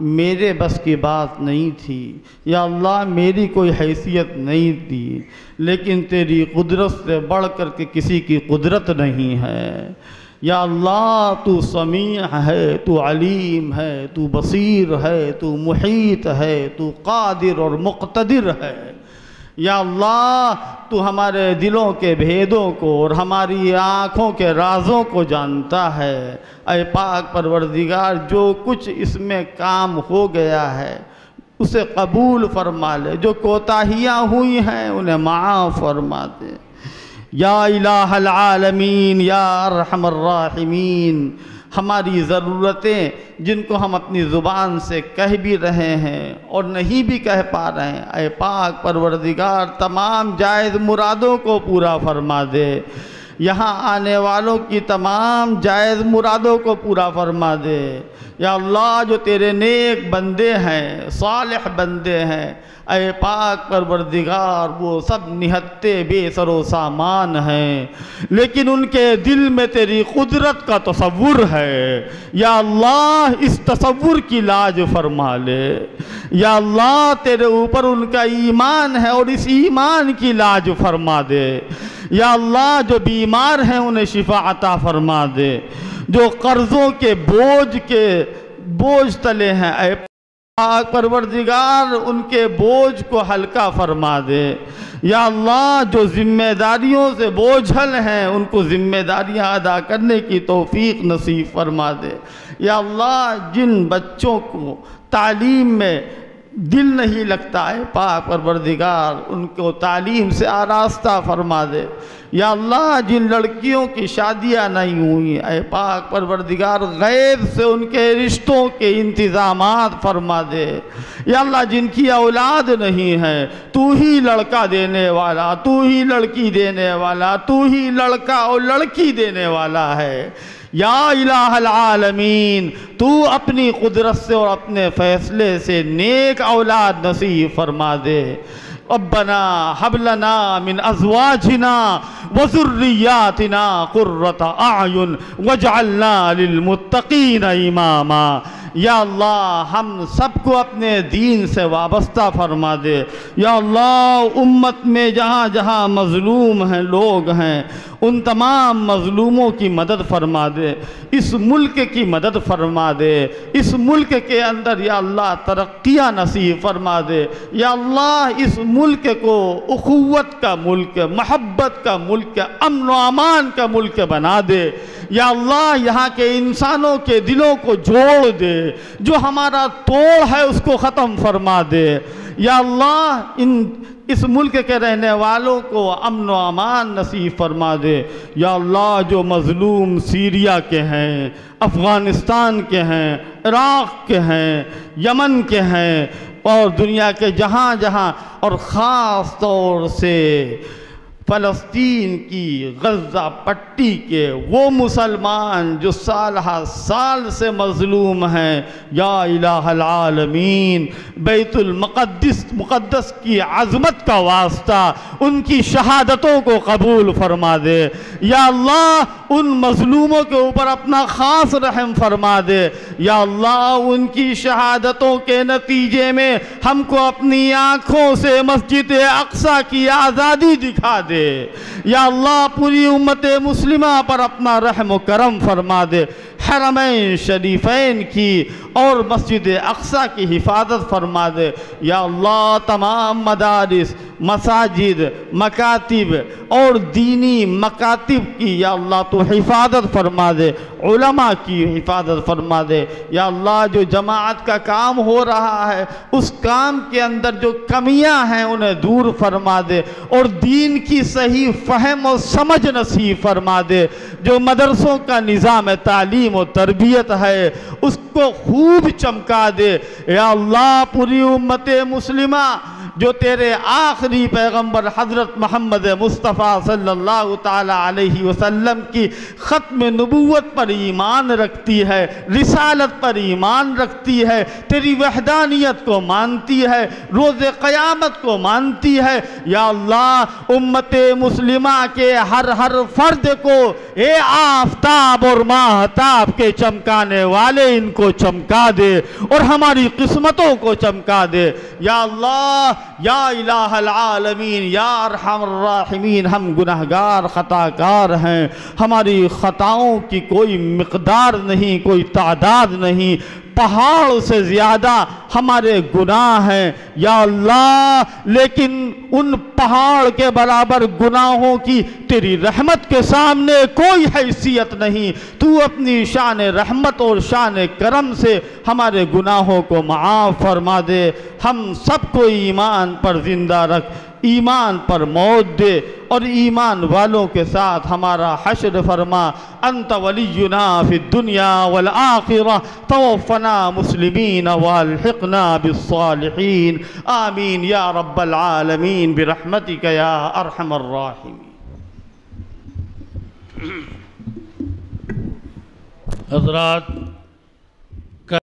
मेरे बस की बात नहीं थी। या अल्लाह मेरी कोई हैसियत नहीं थी, लेकिन तेरी कुदरत से बढ़ कर के किसी की कुदरत नहीं है। या अल्लाह तू समीअ है, तू अलीम है, तू बसीर है, तू मुहीत है, तू कादिर और मुक़्तदिर है। या अल्लाह तू हमारे दिलों के भेदों को और हमारी आँखों के राज़ों को जानता है। ऐ पाक परवरदिगार, जो कुछ इसमें काम हो गया है उसे कबूल फरमा ले, जो कोताहियाँ हुई हैं उन्हें माफ़ फरमा दे। या इलाहल आलमीन, या अरहमर राहिमीन, हमारी ज़रूरतें जिनको हम अपनी ज़ुबान से कह भी रहे हैं और नहीं भी कह पा रहे हैं, ऐ पाक परवरदिगार तमाम जायज़ मुरादों को पूरा फरमा दे। यहाँ आने वालों की तमाम जायज़ मुरादों को पूरा फरमा दे। या अल्लाह जो तेरे नेक बंदे हैं, सालिह बंदे हैं, ऐ पाक परवरदिगार वो सब निहत्ते बेसरो सामान हैं, लेकिन उनके दिल में तेरी कुदरत का तसव्वुर है। या अल्लाह इस तसव्वुर की लाज फरमा ले। या अल्लाह तेरे ऊपर उनका ईमान है और इस ईमान की लाज फरमा दे। या अल्लाह जो बीमार हैं उन्हें शिफा अता फरमा दे। जो कर्ज़ों के बोझ तले हैं, ऐ पाक परवरदिगार उनके बोझ को हल्का फरमा दे। या अल्लाह जो ज़िम्मेदारियों से बोझल हैं उनको ज़िम्मेदारियाँ अदा करने की तौफ़ीक़ नसीब फरमा दे। या अल्लाह जिन बच्चों को तालीम में दिल नहीं लगता है, पाक परवरदिगार उनको तालीम से आरास्ता फरमा दे। या अल्लाह जिन लड़कियों की शादियां नहीं हुई, ऐ पाक परवरदिगार गैब से उनके रिश्तों के इंतज़ामात फरमा दे। या अल्लाह जिनकी औलाद नहीं है, तू ही लड़का देने वाला, तू ही लड़की देने वाला, तू ही लड़का और लड़की देने वाला है। या इलाहल आलमीन, तू अपनी कुदरत से और अपने फ़ैसले से नेक औलाद नसीब फरमा दे। रब्बना हब लना मिन अज़वाजिना व ज़ुर्रिय्यातिना क़ुर्रता अयुन वजअलना लिलमुत्तक़ीन इमामा। या अल्लाह हम सबको अपने दीन से वाबस्ता फरमा दे। या अल्लाह उम्मत में जहाँ जहाँ मज़लूम हैं लोग हैं, उन तमाम मज़लूमों की मदद फरमा दे। इस मुल्क की मदद फरमा दे। इस मुल्क के अंदर या अल्लाह तरक्कियाँ नसीब फरमा दे। या अल्लाह इस मुल्क को उख़ुव्वत का मुल्क, महब्बत का मुल्क, अमन व अमान का मुल्क बना दे। या अल्लाह यहाँ के इंसानों के दिलों को जोड़ दे, जो हमारा तोड़ है उसको ख़त्म फरमा दे। या अल्लाह इस मुल्क के रहने वालों को अमन व अमान नसीब फरमा दे। या अल्लाह जो मज़लूम सीरिया के हैं, अफ़गानिस्तान के हैं, इराक़ के हैं, यमन के हैं और दुनिया के जहाँ जहाँ और ख़ास तौर से फ़लस्तीन की गज़ा पट्टी के वो मुसलमान जो साल हर साल से मज़लूम हैं, या इलाहल आलमीन बैतुल मुक़द्दस की अज़मत का वास्ता उनकी शहादतों को कबूल फरमा दे। या अल्लाह उन मज़लूमों के ऊपर अपना ख़ास रहम फरमा दे। या अल्लाह उनकी शहादतों के नतीजे में हमको अपनी आँखों से मस्जिद अक़सा की आज़ादी दिखा दे। या अल्लाह पूरी उम्मत मुस्लिमा पर अपना रहम व करम फरमा दे। हरमैन शरीफैन की और मस्जिद अक़सा की हिफाजत फरमा दे। या अल्लाह तमाम मदारिस, मसाजिद, मकातिब और दीनी मकातिब की या अल्लाह तो हिफाजत फरमा दे, उलमा की हिफाजत फरमा दे। या अल्लाह जो जमाअत का काम हो रहा है उस काम के अंदर जो कमियां हैं उन्हें दूर फरमा दे और दीन की सही फ़हम और समझ नसीब फरमा दे। जो मदरसों का निज़ाम तालीम और तरबियत है उसको खूब चमका दे। या अल्लाह पूरी उम्मत मुस्लिमा जो तेरे आखिरी पैगंबर हज़रत मोहम्मद मुस्तफ़ा सल्लल्लाहु ताला अलैहि वसल्लम की ख़त्म नबूवत पर ईमान रखती है, रिसालत पर ईमान रखती है, तेरी वहदानियत को मानती है, रोज़े क़यामत को मानती है। या अल्लाह उम्मत मुस्लिमा के हर फ़र्द को ए आफ़ताब और माहताब के चमकाने वाले इनको चमका दे और हमारी किस्मतों को चमका दे। या अल्लाह या इलाहल आलमीन या अरहमर राहिमीन, हम गुनहगार ख़ताकार हैं, हमारी ख़ताओं की कोई मिक़दार नहीं, कोई तादाद नहीं, पहाड़ से ज़्यादा हमारे गुनाह हैं। या अल्लाह लेकिन उन पहाड़ के बराबर गुनाहों की तेरी रहमत के सामने कोई हैसियत नहीं। तू अपनी शान रहमत और शान करम से हमारे गुनाहों को माफ़ फरमा दे। हम सबको ईमान पर ज़िंदा रख, ईमान पर मौत दे और ईमान वालों के साथ हमारा हश्र फरमा। अंत वलियुना फिद दुनिया वल आखिरा तवफ़ना मुस्लिमीन वअल्हिक़ना बिस्सालिहीन। आमीन या रब्बल आलमीन बिरहमतिका या अरहमर राहिमीन। हज़रात